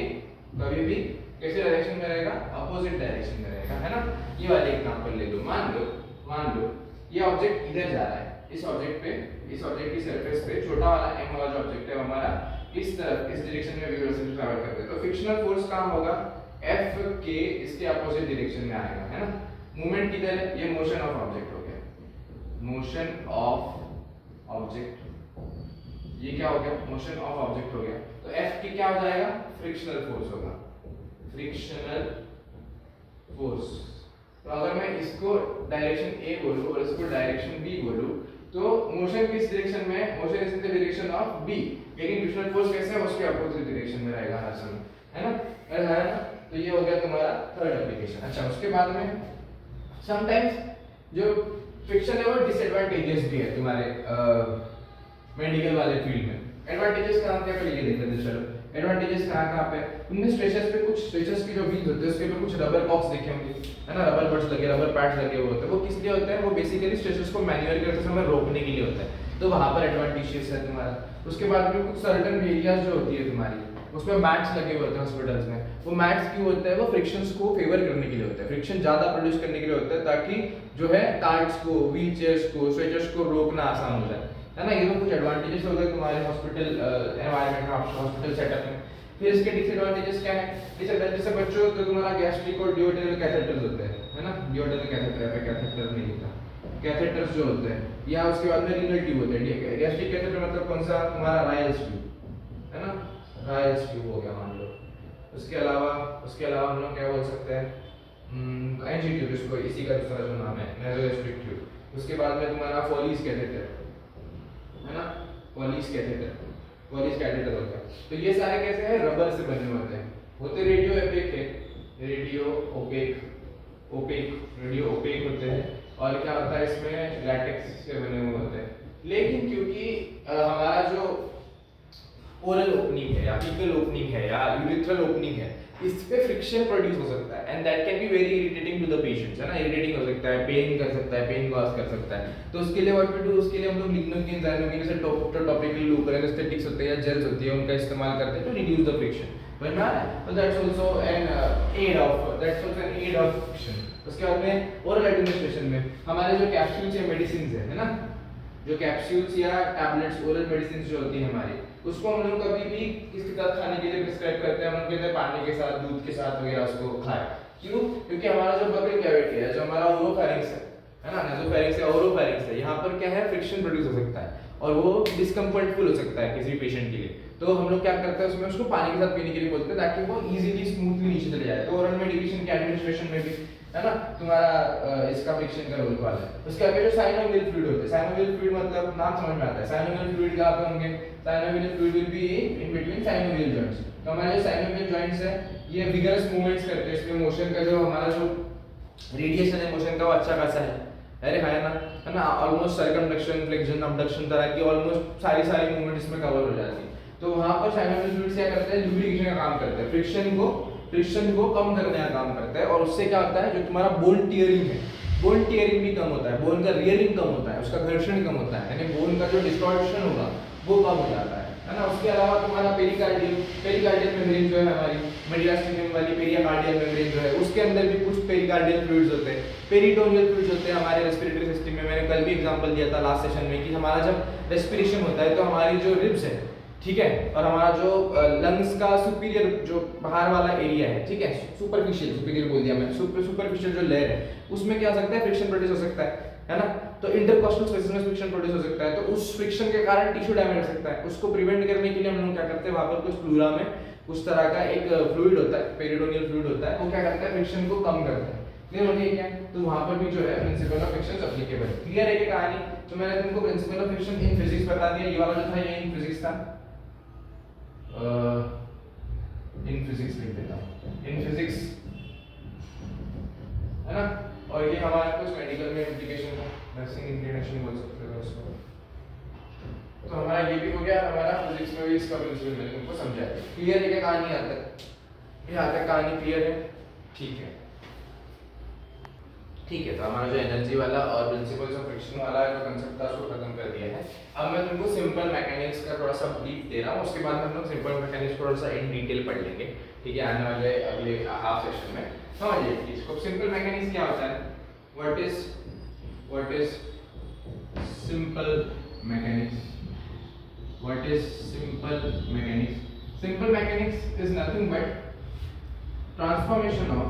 कभी भी कैसे डायरेक्शन में रहेगा, अपोजिट डायरेक्शन में रहेगा, है ना। ये वाले एग्जांपल ले लो, मान लो ये ऑब्जेक्ट इधर जा रहा है, इस ऑब्जेक्ट की सरफेस पे छोटा वाला m वाला जो ऑब्जेक्ट है हमारा इस तरफ, इस डायरेक्शन में वेलोसिटी ट्रैवल करते हैं, तो फ्रिक्शनल फोर्स काम होगा F के इसके अपोजिट डायरेक्शन में आएगा, है ना। मूवमेंट किधर है, ये मोशन ऑफ ऑब्जेक्ट हो गया, मोशन ऑफ ऑब्जेक्ट, ये क्या हो गया, मोशन ऑफ ऑब्जेक्ट हो गया। तो F की क्या हो जाएगा, फ्रिक्शनल फोर्स होगा, फ्रिक्शनल फोर्स। तो अगर मैं इसको डायरेक्शन A बोलूं और इसको डायरेक्शन B बोलूं, तो मोशन किस डायरेक्शन में है, motion is in the direction of B, लेकिन फ्रिक्शनल फोर्स कैसे है, उसके अपोजिट डायरेक्शन में रहेगा हर समय, है ना। तो ये हो गया तुम्हारा थर्ड एप्लीकेशन। अच्छा, उसके बाद में समटाइम्स जो फ्रिक्शन है वो डिसएडवांटेजेस भी है तुम्हारे मेडिकल वाले फील्ड में। एडवांटेजेस कहाँ क्या, पहले ये देख लेते हैं। चलो, एडवांटेजेस कहाँ पे, उनमें स्ट्रेचर्स पे, कुछ स्ट्रेचर्स की जो व्हील्स होते हैं उसके ऊपर कुछ रबर बॉक्स देखे होंगे, है ना, रबर बड्स लगे, रबर पैड्स लगे हुए होते हैं। वो किस लिए होते हैं, वो बेसिकली स्ट्रेचर्स को मैन्युअल करते समय रोकने के लिए होता है, तो वहां पर एडवांटेजेस है तुम्हारा। उसके बाद में कुछ सर्टेन एरियाज जो होती है तुम्हारी, उसमें मैट्स लगे हुए होते हैं हॉस्पिटल्स में। वो मैट्स क्यों होते हैं, वो फ्रिक्शंस को फेवर करने के लिए होता है, फ्रिक्शन ज्यादा प्रोड्यूस करने के लिए होता है, ताकि जो है कार्ड्स को, व्हील चेयर्स को, स्ट्रेचर्स को रोकना आसान हो जाए, है ना। ये तो कुछ एडवांटेजेस हो गए तुम्हारे हॉस्पिटल एनवायरनमेंट में, हॉस्पिटल सेटअप में। फिर इसके डिसएडवांटेजेस क्या है, डिसएडवांटेज से बच्चों तो तुम्हारा गैस्ट्रिक और डिओडेनल कैथेटर्स होते हैं, है ना। डिओडेनल कैथेटर पे कैथेटर नहीं होता, कैथेटर्स जो होते हैं, या उसके बाद में रीनल ट्यूब होते हैं। गैस्ट्रिक कैथेटर मतलब कौन सा, तुम्हारा रायल्स ट्यूब, है ना, रायल्स ट्यूब हो गया मान लो। उसके अलावा हम लोग क्या बोल सकते हैं, एनजी ट्यूब, इसको इसी का दूसरा जो नाम है नैरोगैस्ट्रिक ट्यूब। उसके बाद में तुम्हारा फॉलीज कैथेटर, है ना, फॉलीज कैथेटर हो गया। तो ये सारे कैसे हैं, रबर से बने होते हैं, होते रेडियो ओपेक है, रेडियो ओपेक होते हैं। और क्या होता है इसमें, लैटेक्स से बने हुए होते हैं। लेकिन क्योंकि हमारा जो ओरल ओपनिंग है या फीकल ओपनिंग है या यूरिथ्रल ओपनिंग है, इस पे फ्रिक्शन प्रोड्यूस हो सकता है, and that can be very irritating to the patients, है ना। इरिटेटिंग हो सकता है, पेन कर सकता है, पेन कॉज कर सकता है। तो उसके लिए व्हाट वी डू, उसके लिए हम लोग लिग्नोकिन, ज़ाइनोकिन जैसे टॉपिकल लूपर एनेस्थेटिक्स होते हैं या जेल्स होती है, उनका इस्तेमाल करते हैं to reduce the friction, but तो that's also an aid of friction. उसके बाद में ओरल एडमिनिस्ट्रेशन में हमारे जो कैप्सूल्स या मेडिसिन है ना, जो कैप्सूल्स या टैबलेट्स, ओरल मेडिसिन जो होती है हमारी, उसको हम लोग कभी भी किसी के साथ खाने के लिए प्रिस्क्राइब करते हैं, हम लोग कहते हैं पानी के साथ, दूध के साथ वगैरह उसको खाएं। क्यों, क्योंकि हमारा जो बकल कैविटी है, जो हमारा ओरोफैरिंक्स है ना, नासोफैरिंक्स या ओरोफैरिंक्स है, यहाँ पर क्या है, फ्रिक्शन प्रोड्यूस हो सकता है और वो डिस्कम्फर्टफुल हो सकता है किसी पेशेंट के लिए। तो हम लोग क्या करते हैं, उसमें उसको पानी के साथ पीने के लिए बोलते हैं, ताकि वो इजीली स्मूथली नीचे चले जाए। तो ओरल मेडिकेशन के एडमिनिस्ट्रेशन में भी, है ना, तुम्हारा इसका फ्रिक्शन का रोल वाला है। उसके आगे जो साइनोवियल फ्लूइड होते हैं, साइनोवियल फ्लूइड मतलब नाम समझ में आता है, साइनोवियल फ्लूइड कहाँ पे होंगे, synovial fluid will be in between synovial joints. तो हमारे जो साइनोवियल जॉइंट्स है, ये विगरस मूवमेंट्स करते हैं, इसमें मोशन का जो हमारा जो रेडिएशन है मोशन का वो अच्छा खासा है, अरे है ना, ऑलमोस्ट सर्कमडक्शन, फ्लेक्शन, अबडक्शन तरह की ऑलमोस्ट सारी मूवमेंट इसमें कवर हो जाती है। तो वहां पर साइनोवियल फ्लूइड्स क्या करते हैं, लुब्रिकेशन का काम करते हैं, फ्रिक्शन को कम करने का काम करता है, और उससे क्या होता है, जो तुम्हारा बोन टियरिंग है, बोन टियरिंग भी कम होता है, बोन का रियरिंग कम होता है, उसका घर्षण कम होता है, यानी बोन का जो डिस्टॉर्शन होगा वो कम हो जाता है ना। उसके अलावा तुम्हारा पेरिकार्डियल मेम्ब्रेन जो है हमारी मीडियास्टिनियम वाली पेरिकार्डियल मेम्ब्रेन जो है, उसके अंदर भी कुछ पेरिकार्डियल फ्लूइड्स होते हैं, पेरिटोनियल फ्लूइड्स होते हैं हमारे रेस्पिरेटरी सिस्टम में। मैंने कल भी एग्जांपल दिया था लास्ट सेशन में कि हमारा जब रेस्पिरेशन होता है तो हमारी जो रिब्स है, ठीक है, और हमारा जो लंग्स का सुपीरियर जो बाहर वाला एरिया है, ठीक है, सुपीरियर बोल दिया मैं, सुपरफिशियल जो लेयर है उसमें क्या हो सकता है, फ्रिक्शन प्रोड्यूस हो सकता है ना। तो इंटरकॉस्टल स्पेसेस में फ्रिक्शन प्रोड्यूस हो सकता है, तो उस फ्रिक्शन के कारण टिश्यू डैमेज हो सकता है। उसको प्रिवेंट करने के लिए हम लोग क्या करते हैं, वहां पर कुछ प्लूरा में कुछ तरह का एक फ्लूइड होता है, पेरिटोनियल फ्लूइड होता है, वो क्या करता है, फ्रिक्शन को कम करता है। क्लियर हो गया क्या? तो वहां पर भी जो है principle of friction applicable. Clear है क्या कहानी? तो मैंने तुमको principle of friction in physics बता दिया, ये वाला जो था ये इन फिजिक्स था, इन फिजिक्स लिख देता हूं, इन फिजिक्स है ना। और ये हमारा कुछ मेडिकल में एप्लीकेशन है, नर्सिंग इंक्लिनेशन बोल सकते हो उसको। तो हमारा ये भी हो गया, हमारा फिजिक्स में भी इसका प्रिंसिपल मैंने तुमको समझाया। क्लियर है क्या कहानी? यहाँ तक कहानी क्लियर है? ठीक है, ठीक है। तो हमारा जो एनर्जी वाला और प्रिंसिपल्स ऑफ फ्रिक्शन वाला जो कांसेप्ट था उसको खत्म कर दिया है। अब मैं तुमको सिंपल मैकेनिक्स का थोड़ा सा ब्रीफ दे रहा हूँ, उसके बाद हम लोग सिंपल मैकेनिक्स थोड़ा सा इन डिटेल पढ़ लेंगे, ठीक है, आने वाले अगले हाफ सेशन में। समझिए इसको, सिंपल मैकेनिक्स क्या होता है, what is simple mechanics, what is simple mechanics. Simple mechanics is nothing but transformation of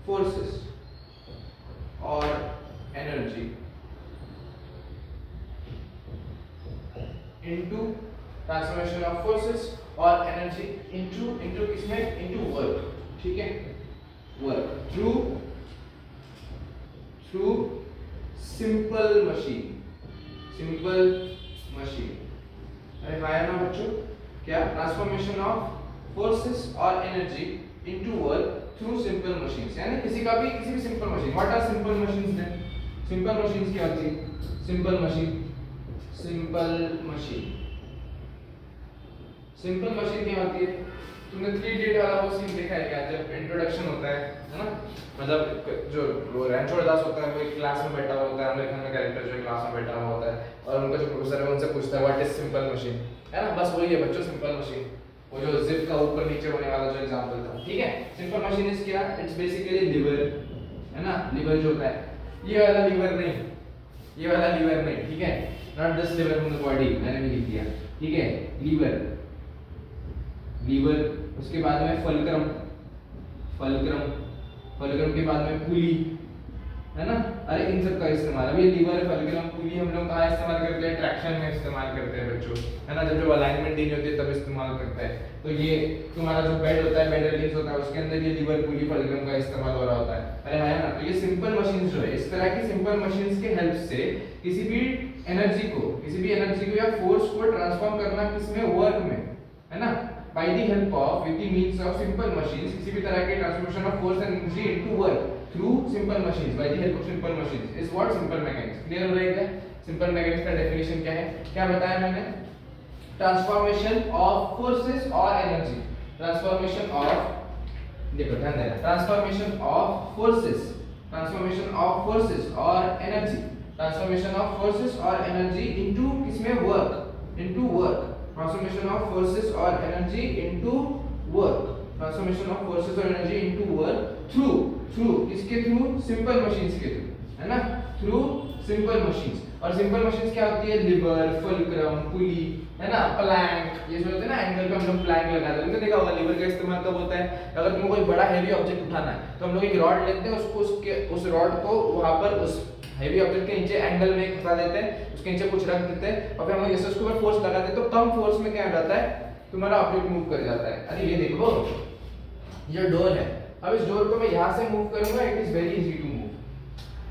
forces or energy into किसमें, into work, ठीक है, work through simple machine। अरे भाई ना बच्चों, क्या ट्रांसफॉर्मेशन ऑफ फोर्सेस और energy into work through simple machines, यानी किसी भी simple machine. What are simple machines then? Simple machines क्या होती है? सिंपल मशीन क्या होती है? तुमने 3D वाला वो सीन देखा है क्या, जब इंट्रोडक्शन होता है ना, मतलब जो वो रणछोड़ दास होता है वो एक क्लास में बैठा हुआ होता है, आमिर खान का कैरेक्टर जो क्लास में बैठा हुआ होता है, और उनका जो प्रोफेसर है उनसे पूछता है व्हाट इज सिंपल मशीन, है ना। बस वही है बच्चों सिंपल मशीन, वो जो जिप का ऊपर नीचे होने वाला जो एग्जांपल था, ठीक है। सिंपल मशीन इज क्या? इट्स बेसिकली लिवर, है ना। लिवर जो होता है, ये वाला लिवर नहीं, ठीक है, not this liver from the body, मैंने भी लिख दिया, ठीक है, लीवर। उसके बाद में फलक्रम के बाद में पुली, है ना। अरे इन सब का इस्तेमाल, अभी लीवर, फलक्रम, पुली हम लोग कहाँ इस्तेमाल करते हैं? ट्रैक्शन में इस्तेमाल करते हैं बच्चों, है ना। जब अलाइनमेंट देनी होती है तब इस्तेमाल करते हैं। तो ये तुम्हारा जो बेड होता है, बेड रिलीज होता है, उसके अंदर ये लीवर, पुली, फलक्रम का इस्तेमाल हो रहा होता है, अरे है ना। तो ये सिंपल मशीन्स जो है, इस तरह की सिंपल मशीन्स के हेल्प से किसी भी एनर्जी को या फोर्स को ट्रांसफॉर्म करना किसमें? वर्क में, है ना। by the help of with the means of simple machines, किसी भी तरह के transformation of force and energy into work through simple machines, by the help of simple machines is what simple mechanics। Clear हो रहा है क्या? Simple mechanics का definition क्या है, क्या बताया मैंने? ट्रांसफॉर्मेशन ऑफ फोर्सेस और एनर्जी, ट्रांसफॉर्मेशन ऑफ, देखो ध्यान देना, ट्रांसफॉर्मेशन ऑफ फोर्सेस और एनर्जी इनटू किसमें? Work, into work. Transformation of forces और एनर्जी इनटू वर्क थ्रू किसके थ्रू? सिंपल मशीन्स के थ्रू, है ना, थ्रू सिंपल मशीन्स। और सिंपल मशीन्स क्या होती है? लिवर, फुलक्रम, पुली, है ना, प्लैंक, ये जो होते हैं ना, एंगल पे हम लोग प्लैंक लगाते हैं। तुमने देखा होगा लिवर का इस्तेमाल कब होता है? अगर तुमको कोई बड़ा हैवी ऑब्जेक्ट उठाना है तो हम लोग एक रॉड लेते हैं, उस रॉड को वहां पर उस हैवी ऑब्जेक्ट के नीचे एंगल में फंसा देते हैं, उसके नीचे कुछ रख देते हैं, और फिर हम जैसे उसके ऊपर फोर्स लगाते हैं तो कम फोर्स में क्या हो जाता है? तुम्हारा ऑब्जेक्ट मूव कर जाता है। अरे ये देखो, ये डोर है, अब इस डोर को मैं यहाँ से मूव करूंगा, it is very easy to move.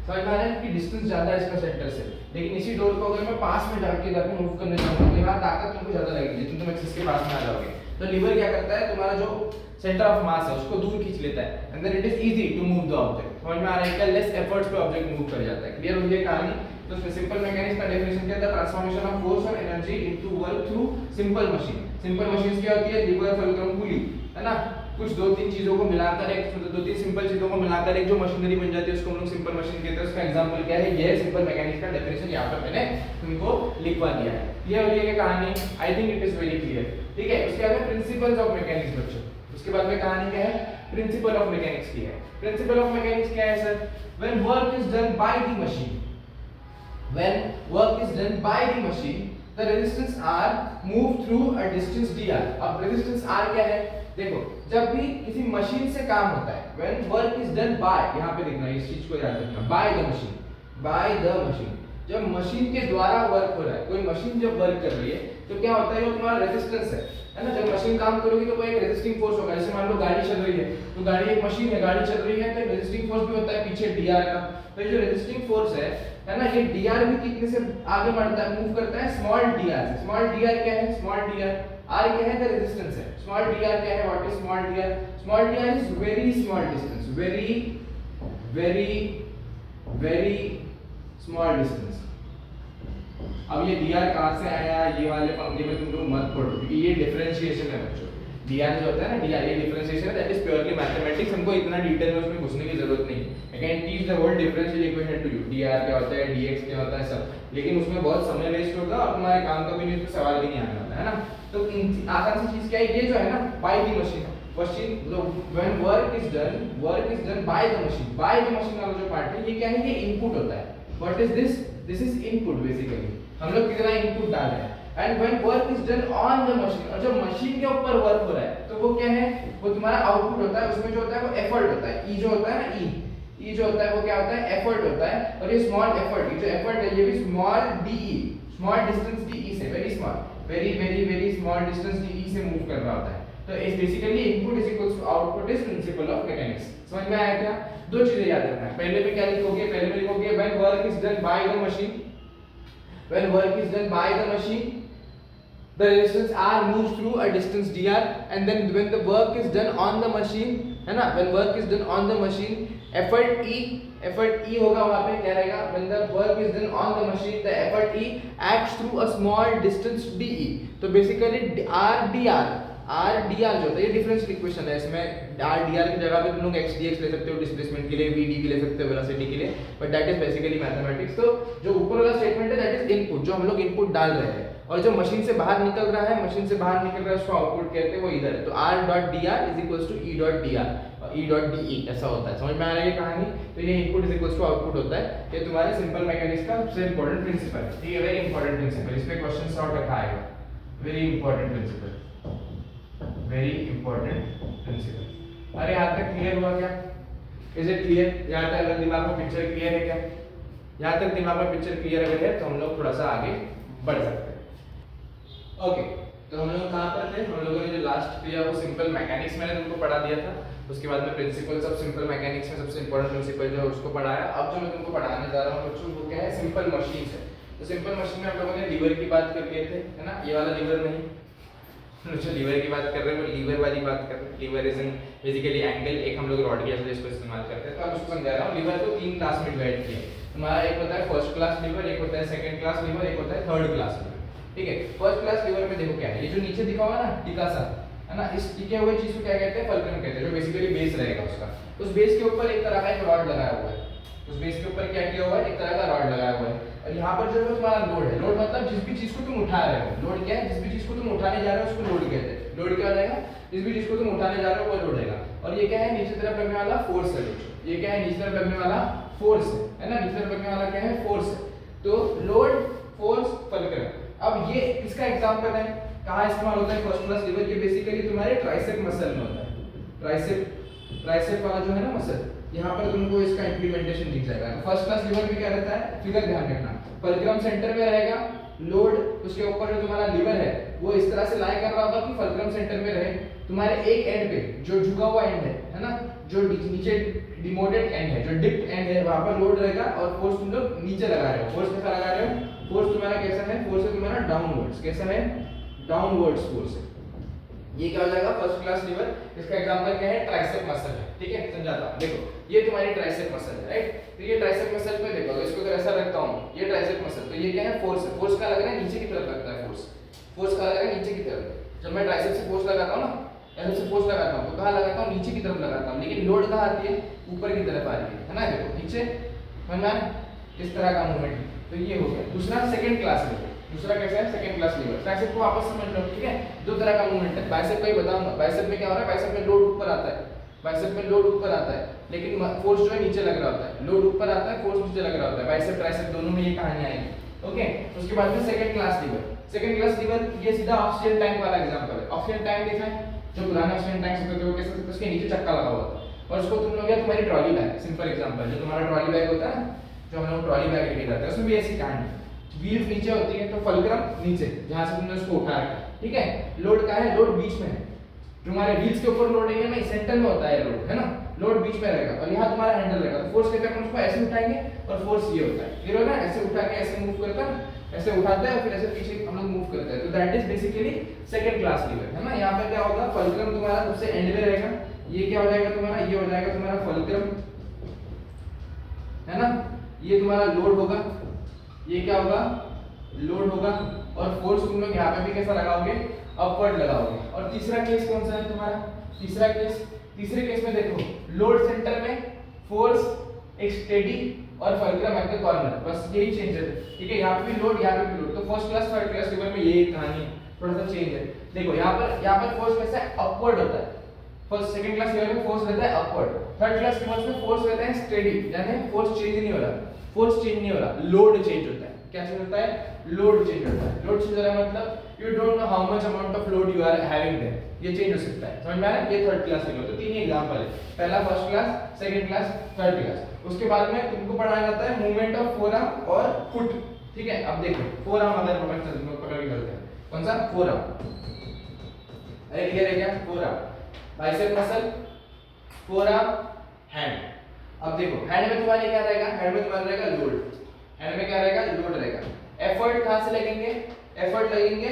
समझ में आ रहा है कि डिस्टेंस ज्यादा है इसका सेंटर से, लेकिन इसी डोर को अगर मैं पास में जाके मूव करने जाऊंगा तो यहाँ ताकत तुमको ज्यादा लगेगी, लेकिन तुम एक्सिस के पास में आ जाओगे। तो लीवर क्या करता है? तुम्हारा जो सेंटर ऑफ मास है उसको दूर खींच लेता है, and then it is easy to move the object. समझ में आ रहा है क्या? लेस एफर्ट्स पे ऑब्जेक्ट मूव कर जाता है। क्लियर हो गई कहानी? तो इसमें सिंपल मैकेनिक्स का डेफिनेशन क्या था? ट्रांसफॉर्मेशन ऑफ फोर्स और energy into work through simple machine. Simple machines क्या होती है? लीवर, फुलक्रम, पुली, है ना? कुछ दो तीन चीजों को मिलाकर एक, दो तीन सिंपल चीजों को मिलाकर एक जो मशीनरी बन जाती है उसको हम लोग सिंपल मशीन कहते हैं। उसका एग्जांपल क्या है? ये सिंपल मैकेनिक्स का डेफिनेशन यहाँ पर मैंने तुमको लिखवा दिया है। क्लियर हो गई कहानी? I think it is very clear. ठीक है, उसके बाद प्रिंसिपल्स ऑफ मैकेनिक्स बच्चों। उसके बाद में कहानी क्या है? प्रिंसिपल ऑफ मैकेनिक्स की है। प्रिंसिपल ऑफ मैकेनिक्स क्या है sir? When work is done by the machine, when work is done by the machine, the resistance R move through a distance dr। अब resistance R क्या है? देखो, जब भी किसी मशीन से काम होता है, when work is done by, यहाँ पे देखना, इस चीज को याद रखना, by the machine, by the machine, जब मशीन के द्वारा वर्क हो रहा है, कोई मशीन जब वर्क कर रही है तो क्या होता है? वो तुम्हारा रेजिस्टेंस है ना? जब मशीन काम करोगी तो कोई एक रेजिस्टिंग फोर्स होगा। जैसे मान लो गाड़ी चल रही है, तो गाड़ी एक मशीन है, गाड़ी चल रही है तो एक रेजिस्टिंग फोर्स भी होता है पीछे dr का। तो ये जो रेजिस्टिंग फोर्स है ना, ये dr भी कितने से आगे बढ़ता है, मूव करता है? स्मॉल dr से। स्मॉल dr क्या है? स्मॉल dr, r क्या है? द रेजिस्टेंस है। स्मॉल dr क्या है? What is small dr? Small dr is very small distance, very very very small distance. अब ये dr कहां से आया? ये वाले पंक्ति में तुम लोग मत पढ़ो, क्योंकि ये डिफरेंशिएशन है बच्चों। dr जो होता है ना, dr ये डिफरेंशिएशन है, दैट इज प्योरली मैथमेटिक्स। हमको इतना डिटेल में उसमें घुसने की जरूरत नहीं है। I can teach the whole differential equation to you, dr क्या होता है, dx क्या होता है, सब, लेकिन उसमें बहुत समय वेस्ट होगा और तुम्हारे काम का भी नहीं, उसमें सवाल भी नहीं आने वाला है ना। तो आसान सी चीज क्या है? ये जो है ना, by the machine, when work is done by the machine. By the machine वाला जो पार्ट है, ये क्या है? ये इनपुट होता है। What is this? This is input basically. हम लोग कितना इनपुट डाल रहे हैं। And when work is done on the machine, और जब मशीन के ऊपर वर्क हो रहा है तो वो क्या है? वो तुम्हारा आउटपुट होता है। उसमें जो होता है वो एफर्ट होता है। ई जो होता है ना, ई जो होता है वो क्या होता है? एफर्ट होता है। और ये स्मॉल एफर्ट, ये जो एफर्ट है ये भी small D, small distance D से, very small, very very very small distance D से मूव कर रहा होता है। तो इस basically input is equals to output is principle of mechanics. समझ में आया क्या? दो चीजें याद रखना है। पहले में क्या लिखोगे? पहले में लिखोगे when work is done by the machine, when work is done by the machine, the resistance R moves through a distance dr, and then when the work is done on the machine, है ना, when work is done on the machine, effort E होगा वहाँ पे, क्या रहेगा? when the work is done on the machine, the effort E acts through a small distance de। तो basically R dr जो होता है, ये डिफरेंशियल इक्वेशन है। इसमें r dr की जगह पे तुम लोग x dx ले सकते हो डिस्प्लेसमेंट के लिए, v d भी ले सकते हो वेलोसिटी के लिए, but that is basically mathematics. तो जो ऊपर वाला स्टेटमेंट है दैट इज इनपुट, जो हम लोग इनपुट डाल रहे हैं, और जो मशीन से बाहर निकल रहा है, मशीन से बाहर निकल रहा है, उसको आउटपुट कहते हैं, वो इधर है। तो r dot dr is equals to e dot dr और e डॉट de, ऐसा होता है। समझ में आ रहा है ये कहानी? तो ये input is equals to output होता है। ये तुम्हारे सिंपल मैकेनिक्स का सबसे इंपॉर्टेंट प्रिंसिपल है। ठीक है, वेरी इंपॉर्टेंट प्रिंसिपल। इस पे क्वेश्चन सॉर्ट रखा आएगा। Very important principle, very important principle. अरे यहाँ तक क्लियर हुआ क्या? Is it clear? यहाँ तक अगर दिमाग में पिक्चर क्लियर है क्या? यहाँ तक दिमाग में पिक्चर क्लियर अगर है तो हम लोग थोड़ा सा आगे बढ़ सकते हैं। ओके, तो हम लोग कहाँ पर थे? हम लोगों ने जो लास्ट किया वो सिंपल मैकेनिक्स मैंने तुमको पढ़ा दिया था। उसके बाद में प्रिंसिपल्स ऑफ सिंपल मैकेनिक्स में सबसे इंपॉर्टेंट प्रिंसिपल जो है उसको पढ़ाया। अब जो मैं तुमको पढ़ाने जा रहा हूँ बच्चों, वो क्या है? सिंपल मशीन है। तो सिंपल मशीन में हम लोगों ने लीवर की बात कर लिए थे, है ना? ये वाला लीवर नहीं, जो लीवर की बात कर रहे हैं वो लीवर वाली बात कर रहे हैं। Lever is in basically angle, एक हम लोग रॉड की जैसे इसको इस्तेमाल करते हैं। तो अब उसको समझा रहा हूँ। लीवर को तीन क्लास में डिवाइड किया। तुम्हारा एक होता है फर्स्ट क्लास लीवर, एक होता है सेकंड क्लास लीवर, एक होता है थर्ड क्लास लीवर। ठीक है, फर्स्ट क्लास लीवर में देखो क्या है, ये जो नीचे दिखा हुआ है ना टीका सा, है ना, इस टीके हुए चीज को क्या कहते हैं? फल्क्रम कहते हैं, जो बेसिकली बेस रहेगा उसका। उस बेस के ऊपर एक तरह का एक रॉड लगाया हुआ है। उस बेस के ऊपर क्या किया हुआ है? एक तरह का रॉड लगाया हुआ है। और यहाँ पर जो है तुम्हारा लोड है। लोड मतलब जिस भी चीज को तुम उठा रहे हो, लोड क्या है? जिस भी चीज को तुम उठाने जा रहे हो उसको लोड कहते हैं। लोड क्या हो जाएगा? जिस भी चीज को तुम उठाने जा रहे हो वो लोड रहेगा। और ये क्या है? नीचे तरफ लगने वाला फोर्स है। ये क्या है? नीचे तरफ लगने वाला फोर्स है ना? नीचे तरफ लगने वाला क्या है? फोर्स है। तो लोड, फोर्स, फल्क्रम। अब ये इसका एग्जांपल है, कहाँ इस्तेमाल होता है? First class lever. ये बेसिकली तुम्हारे ट्राइसेप मसल में होता है। ट्राइसेप वाला जो है ना मसल, यहाँ पर तुमको इसका इंप्लीमेंटेशन दिख जाएगा। फर्स्ट क्लास लीवर में क्या रहता है? फिगर ध्यान रखना, फल्क्रम सेंटर में रहेगा, लोड उसके ऊपर जो तुम्हारा लीवर है वो इस तरह से लाई कर रहा होगा कि फल्क्रम सेंटर में रहे। तुम्हारे एक एंड पे जो झुका हुआ एंड है ना, जो नीचे डिमोटेड एंड है, जो डिप्ड एंड है, वहां पर लोड रहेगा और फोर्स तुम लोग नीचे लगा रहे हो। फोर्स कैसा लगा रहे हो? फोर्स तुम्हारा कैसा है? फोर्स है तुम्हारा डाउनवर्ड्स। कैसा है? डाउनवर्ड्स फोर्स है। ये क्या हो जाएगा फर्स्ट क्लास लीवर। इसका एग्जांपल क्या है, ट्राइसेप मसल है, ठीक है समझाता हूं। देखो ये तुम्हारी ट्राइसेप मसल है राइट, तो ये ट्राइसेप मसल पे देखो इसको अगर ऐसा रखता हूं, ये ट्राइसेप मसल, तो ये क्या है फोर्स है। फोर्स का लग रहा है नीचे की तरफ लगता है, फोर्स का लग रहा है नीचे की तरफ। जब मैं ट्राइसेप से फोर्स लगाता हूं ना, ऐसे से फोर्स लगाता हूं तो कहां लगाता हूं, नीचे की तरफ लगाता हूं, लेकिन लोड कहां आती है, ऊपर की तरफ आ रही है ना। देखो नीचे समझ में, इस तरह का मूवमेंट, तो ये हो गया दूसरा सेकंड क्लास लीवर। दूसरा कैसा है, सेकंड क्लास लीवर। ट्राइसेप को वापस समझ लो, ठीक है, दो तरह का मूवमेंट है। बाइसेप का ही बताऊंगा, बाइसेप में क्या हो रहा है, बाइसेप में लोड ऊपर आता है, बाइसेप में लोड ऊपर आता है, लेकिन फोर्स जो है नीचे लग रहा होता है। लोड ऊपर आता है, फोर्स नीचे लग रहा होता है। बाइसेप ट्राइसेप दोनों में ये कहानी आएगी, ओके। उसके बाद में second class lever. Second class lever ये सीधा ऑक्सीजन टैंक वाला एग्जांपल है। ऑक्सीजन टैंक देखा है, जो पुराने ऑक्सीजन टैंक होते थे वो कैसे होते, उसके नीचे चक्का लगा हुआ था, और उसको तुम लोग, या तुम्हारी ट्रॉली बैग, सिंपल एग्जांपल, जो तुम्हारा ट्रॉली बैग होता है, जो हम लोग ट्रॉली बैग लेके जाते हैं, उसमें भी ऐसी कहानी, व्हील्स नीचे होती है तो फलक्रम नीचे, जहां से तुमने उसको उठा रखा, ठीक है। लोड का है, लोड बीच में है, तुम्हारे व्हील्स के ऊपर लोड नहीं है, सेंटर में होता है लोड, है ना। लोड बीच में रहेगा और यहाँ तुम्हारा हैंडल रहेगा, तो फोर्स कहते हैं उसको ऐसे उठाएंगे, और फोर्स ये होता है, फिर ना ऐसे उठा के ऐसे मूव करता है, ऐसे उठाते हैं और फिर ऐसे पीछे हम लोग मूव करते हैं, तो that is basically second class lever, है ना। यहाँ पे क्या होगा, फलक्रम तुम्हारा सबसे एंड में रहेगा, ये क्या हो जाएगा तुम्हारा, ये हो जाएगा तुम्हारा फलक्रम, है ना। ये तुम्हारा लोड होगा, ये क्या होगा, लोड होगा, और फोर्स तुम लोग यहाँ पे भी कैसा लगाओगे, अपवर्ड लगाओगे। और तीसरा केस कौन सा है तुम्हारा, तीसरा केस, तीसरे केस में देखो लोड सेंटर में, फोर्स एक स्टेडी और फलक्रम एट द कॉर्नर, बस यही चेंज है, ठीक है। यहाँ पे भी लोड, यहाँ पे भी लोड, तो first class third class lever में यही कहानी है, थोड़ा सा चेंज है। देखो यहाँ पर फोर्स कैसा है, अपवर्ड होता है। फर्स्ट सेकंड क्लास लीवर में फोर्स रहता है अपवर्ड, थर्ड क्लास लीवर में फोर्स रहता है स्टेडी, यानी फोर्स चेंज नहीं हो रहा, फोर्स चेंज नहीं हो रहा, लोड चेंज होता है। क्या चेंज होता है, लोड चेंज होता है। लोड चेंज हो रहा है मतलब you don't know how much amount of load you are having there, ये चेंज हो सकता है, समझ में आया। ये थर्ड क्लास लीवर, तो तीन ही एग्जांपल है, पहला first class, second class, third class. उसके बाद में तुमको पढ़ाया जाता है मूवमेंट ऑफ फोरआर्म और फुट, ठीक है। अब देखो फोरआर्म अगर पकड़ के करते हैं, कौन सा, फोरआर्म, अरे क्लियर है क्या, forearm, bicep muscle, forearm, hand. अब देखो हैंड में तुम्हारे क्या रहेगा, हैंड में तुम्हारा रहेगा लोड, हैंड में क्या रहेगा, लोड रहेगा। एफर्ट कहां से लगेंगे, एफर्ट लगेंगे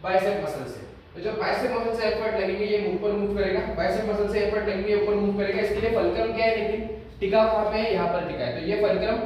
बाइसेप मसल से, तो जब बाइसेप मसल से एफर्ट लगेंगे ये ऊपर मूव करेगा, बाइसेप मसल से एफर्ट लगेंगे ऊपर मूव करेगा। इसके लिए फलक्रम क्या है, लेकिन टिका कहां पे है, यहां पर टिका है, तो ये फलक्रम,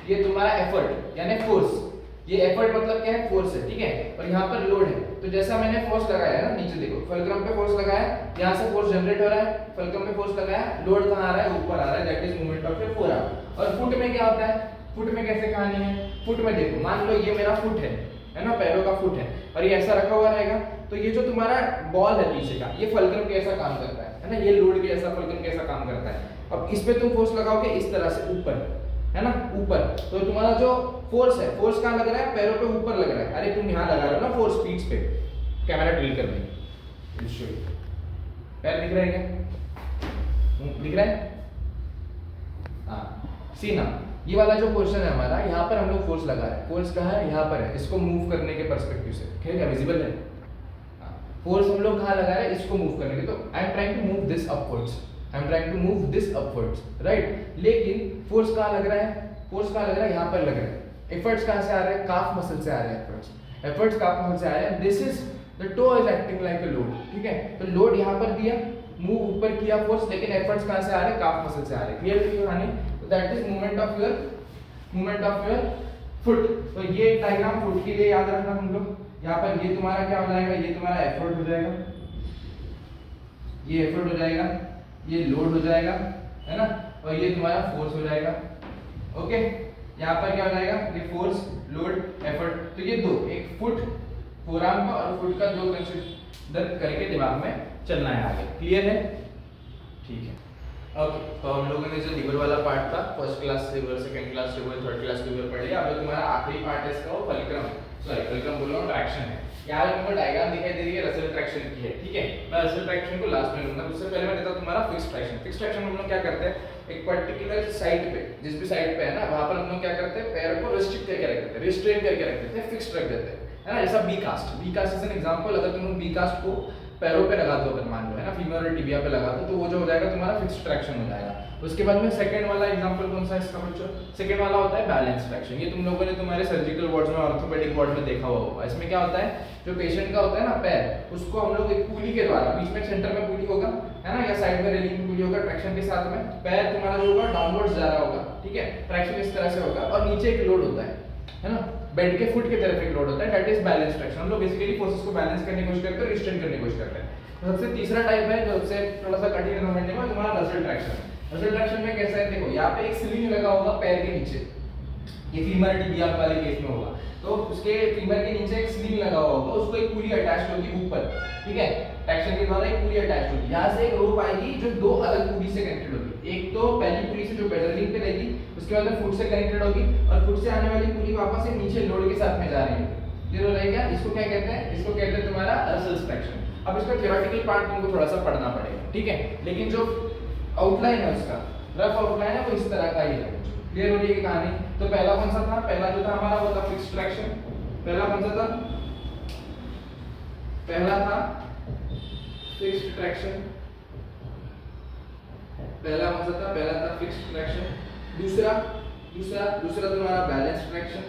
ये तुम्हारा एफर्ट यानी फोर्स, ये एफर्ट मतलब क्या है, फोर्स है, ठीक है। और यहाँ पर लोड है, तो जैसा मैंने फोर्स लगाया है ना, नीचे देखो फलक्रम पे फोर्स लगाया, यहाँ से फोर्स जनरेट हो रहा है, फलक्रम पे फोर्स लगाया, लोड कहाँ आ रहा है, ऊपर आ रहा है, that is movement of your forearm. और फुट में क्या होता है, फुट में कैसे कहानी है, फुट में देखो मान लो ये मेरा फुट है ना, पैरों का फुट है, और ये ऐसा रखा हुआ रहेगा, तो ये जो तुम्हारा बॉल है पीछे का, ये फलक्रम कैसा काम करता है ना, ये लोड के ऐसा फलक्रम कैसा काम करता है। अब इस पे तुम फोर्स लगाओगे इस तरह से ऊपर, है ना, ऊपर, तो तुम्हारा जो फोर्स है, फोर्स कहाँ लग रहा है, पैरों पे ऊपर लग रहा है। अरे तुम यहाँ लगा रहे हो ना फोर्स पीठ पे, कैमरा ड्रिल कर देंगे, पैर दिख रहा है क्या, दिख रहा है, हाँ सी ना, ये वाला जो पोर्शन है हमारा, यहाँ पर हम लोग फोर्स लगा रहे हैं, फोर्स कहाँ है, यहाँ पर है, इसको मूव करने के पर्सपेक्टिव से, ठीक है, विजिबल है। फोर्स हम लोग कहाँ लगा रहे हैं, इसको मूव करने के, तो I am trying to move this upwards, I am trying to move this upwards, right. लेकिन फोर्स कहाँ लग रहा है, फोर्स कहाँ लग रहा है, यहाँ पर लग रहा है। एफर्ट्स कहाँ से आ रहे हैं, काफ मसल से आ रहे हैं, एफर्ट्स काफ मसल से आ रहे हैं। This is the toe is acting like a load, ठीक है। तो लोड यहाँ पर दिया, मूव ऊपर किया फोर्स, लेकिन एफर्ट्स कहाँ से आ रहे हैं, काफ मसल से आ रहे हैं, क्लियर है कहानी। तो that is movement of your foot. तो ये डायग्राम फुट के लिए याद रखना तुम लोग। यहाँ पर ये तुम्हारा क्या हो जाएगा, ये तुम्हारा एफर्ट हो जाएगा, ये एफर्ट हो जाएगा, ये लोड हो जाएगा, है ना, और ये तुम्हारा फोर्स हो जाएगा, ओके। यहाँ पर क्या हो जाएगा, ये फोर्स, लोड, एफर्ट, तो ये दो, एक फुट फोरआर्म का और फुट का, दो कंसीडर करके दिमाग में चलना है आगे, क्लियर है, ठीक है, ओके। तो हम लोगों ने जो लीवर वाला पार्ट था, first class lever, second class lever, third class lever पढ़ लिया। अब तुम्हारा आखिरी पार्ट है इसका, वो फलक्रम, सॉरी फलक्रम बोल रहा हूँ, ट्रैक्शन है। यहाँ तुमको डायग्राम दिखाई दे रही है रसेल ट्रैक्शन की है, ठीक है। मैं रसेल ट्रैक्शन को लास्ट में लूंगा, उससे पहले मैं देता हूँ तुम्हारा फिक्स्ड ट्रैक्शन। फिक्स्ड ट्रैक्शन में हम लोग क्या करते हैं, एक पर्टिकुलर साइड पे, जिस भी साइड पे है ना, वहां पर हम लोग क्या करते हैं, पैर को रिस्ट्रिक्ट करके रख देते हैं, रिस्ट्रेन करके रख देते हैं, फिक्स्ड रख देते हैं, है ना। जैसा B cast, B cast is an example. अगर तुम बी कास्ट को पैरों पे लगा दो, अगर मान लो है ना फीमर और टिबिया पे लगा दो, तो वो जो हो जाएगा तुम्हारा फिक्स्ड ट्रैक्शन हो जाएगा। उसके बाद में सेकंड वाला एग्जांपल कौन सा है इसका बच्चों? सेकंड वाला होता है बैलेंस ट्रैक्शन। ये तुम लोगों ने तुम्हारे सर्जिकल वार्ड्स में, ऑर्थोपेडिक वार्ड में देखा हुआ होगा। इसमें क्या होता है, जो पेशेंट का होता है ना पैर, उसको हम लोग एक पुली के द्वारा, बीच में सेंटर में पुली होगा है ना, या साइड में रेलिंग में पुली होगा, ट्रैक्शन के साथ में पैर तुम्हारा जो होगा डाउनवर्ड्स जा रहा होगा, ठीक है, ट्रैक्शन इस तरह से होगा और नीचे एक लोड होता है ना, बेड के फुट की तरफ एक लोड होता है, दैट इज बैलेंस ट्रैक्शन। हम लोग बेसिकली फोर्सेस को बैलेंस करने की कोशिश करते हैं, रिस्ट्रेन करने की कोशिश करते हैं। सबसे तीसरा टाइप है जो सबसे थोड़ा सा कठिन समझने में, तुम्हारा रसल ट्रैक्शन। रसल ट्रैक्शन में कैसा है, देखो यहाँ पे एक स्लिंग लगा होगा पैर के नीचे, ये फीमर टिबिया वाले केस में होगा, तो उसके फीमर के नीचे एक स्लिंग लगा हुआ होगा, उसको एक पुली अटैच होगी ऊपर, ठीक है, ट्रैक्शन के द्वारा एक पुली अटैच होगी। यहाँ से एक रोप आएगी जो दो अलग पुली से कनेक्टेड होगी, एक तो पहली पुली से जो बेडरिंग पे रहेगी, उसके बाद में फुट से कनेक्टेड होगी, और फुट से आने वाली पुली वापस से नीचे लोड के साथ में जा रही है। क्लियर हो रहेगा? इसको क्या कहते हैं? इसको कहते हैं तुम्हारा रसल ट्रैक्शन। अब इसका थ्योरेटिकल पार्ट तुमको थोड़ा सा पढ़ना पड़ेगा, ठीक है, लेकिन जो आउटलाइन है उसका, रफ आउटलाइन है, वो इस तरह का ही है। क्लियर हो रही है कहानी? तो पहला कौन सा था? पहला जो था हमारा वो था फिक्स्ड ट्रैक्शन। पहला कौन सा था? पहला था फिक्स्ड ट्रैक्शन। पहला कौन सा था? पहला था फिक्स्ड ट्रैक्शन। दूसरा तुम्हारा बैलेंस ट्रैक्शन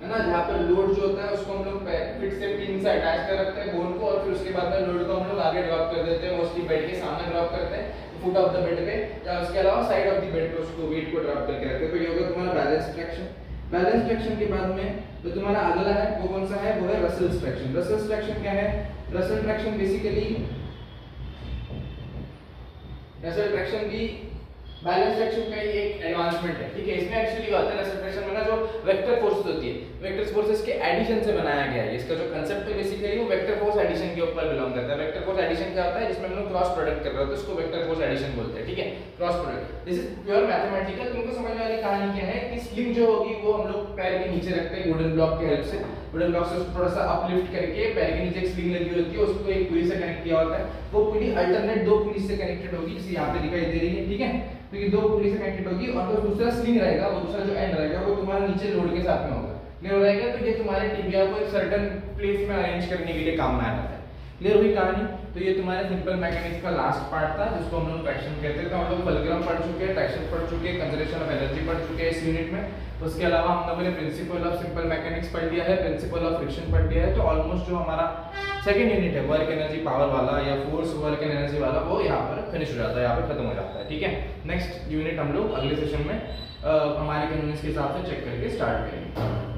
है ना, जहाँ पर लोड जो होता है उसको हम लोग फिट से पिन से अटैच कर रखते हैं बोन को, और फिर उसके बाद में लोड को हम लोग आगे ड्रॉप कर देते हैं, मोस्टली बेड के सामने ड्रॉप करते हैं, फुट ऑफ द बेड पे, या उसके अलावा साइड ऑफ द बेड पे उसको वेट को ड्रॉप करके रखते हैं। तो ये होगा तुम्हारा बैलेंस ट्रैक्शन। बैलेंस ट्रैक्शन के बाद में जो तुम्हारा अगला है वो कौन सा है? वो है रसल ट्रैक्शन। रसल ट्रैक्शन क्या है? Russell traction basically, Russell traction की बैलेंस ट्रैक्शन का ही एक एडवांसमेंट है, ठीक है। इसमें एक्चुअली क्या होता है, रसल ट्रैक्शन में ना जो वेक्टर फोर्सेस होती है, वेक्टर फोर्सेस के एडिशन से बनाया गया है। इसका जो कांसेप्ट है बेसिकली वो वेक्टर फोर्स एडिशन के ऊपर बिलोंग करता है। वेक्टर फोर्स एडिशन क्या होता है? जिसमें हम लोग क्रॉस प्रोडक्ट कर रहे होते हैं, उसको वेक्टर फोर्स एडिशन बोलते हैं, ठीक है, cross product. This is pure mathematical. तुमको समझने वाली कहानी क्या है कि स्लिंग जो होगी वो हम लोग पैर के नीचे रखते हैं वुडन ब्लॉक की हेल्प से, वुडन ब्लॉक से उसको थोड़ा सा अपलिफ्ट करके पैर के नीचे एक स्लिंग लगी होती है, उसको एक पुली से कनेक्ट किया होता है। वो पुली अल्टरनेट दो पुली से कनेक्टेड होगी, जैसे यहाँ पे दिखाई दे रही है, ठीक है, तो ये दो पुली से कनेक्टेड होगी, और जो दूसरा स्लिंग रहेगा, वो दूसरा जो एंड रहेगा वो तुम्हारा नीचे लोड के साथ में होगा। क्लियर हो रहेगा? तो ये तुम्हारे टिबिया को एक सर्टेन प्लेस में अरेंज करने के लिए काम में आता है। क्लियर हुई कहानी? तो ये तुम्हारे सिंपल मैकेनिक्स का लास्ट पार्ट था, जिसको हम लोग ट्रैक्शन कहते हैं। तो हम लोग फुलक्रम पढ़ चुके हैं, ट्रैक्शन पढ़ चुके हैं, कंजर्वेशन ऑफ एनर्जी पढ़ चुके हैं इस यूनिट में। उसके अलावा हम लोगों ने प्रिंसिपल ऑफ सिंपल मैकेनिक्स पढ़ लिया है, प्रिंसिपल ऑफ फ्रिक्शन पढ़ लिया है। तो ऑलमोस्ट जो हमारा सेकंड यूनिट है वर्क एनर्जी पावर वाला या फोर्स वर्क एंड एनर्जी वाला, वो यहाँ पर फिनिश हो जाता है, यहाँ पर खत्म हो जाता है, ठीक है। नेक्स्ट यूनिट हम लोग अगले सेशन में हमारे कन्वीनियंस के हिसाब से चेक करके स्टार्ट करेंगे।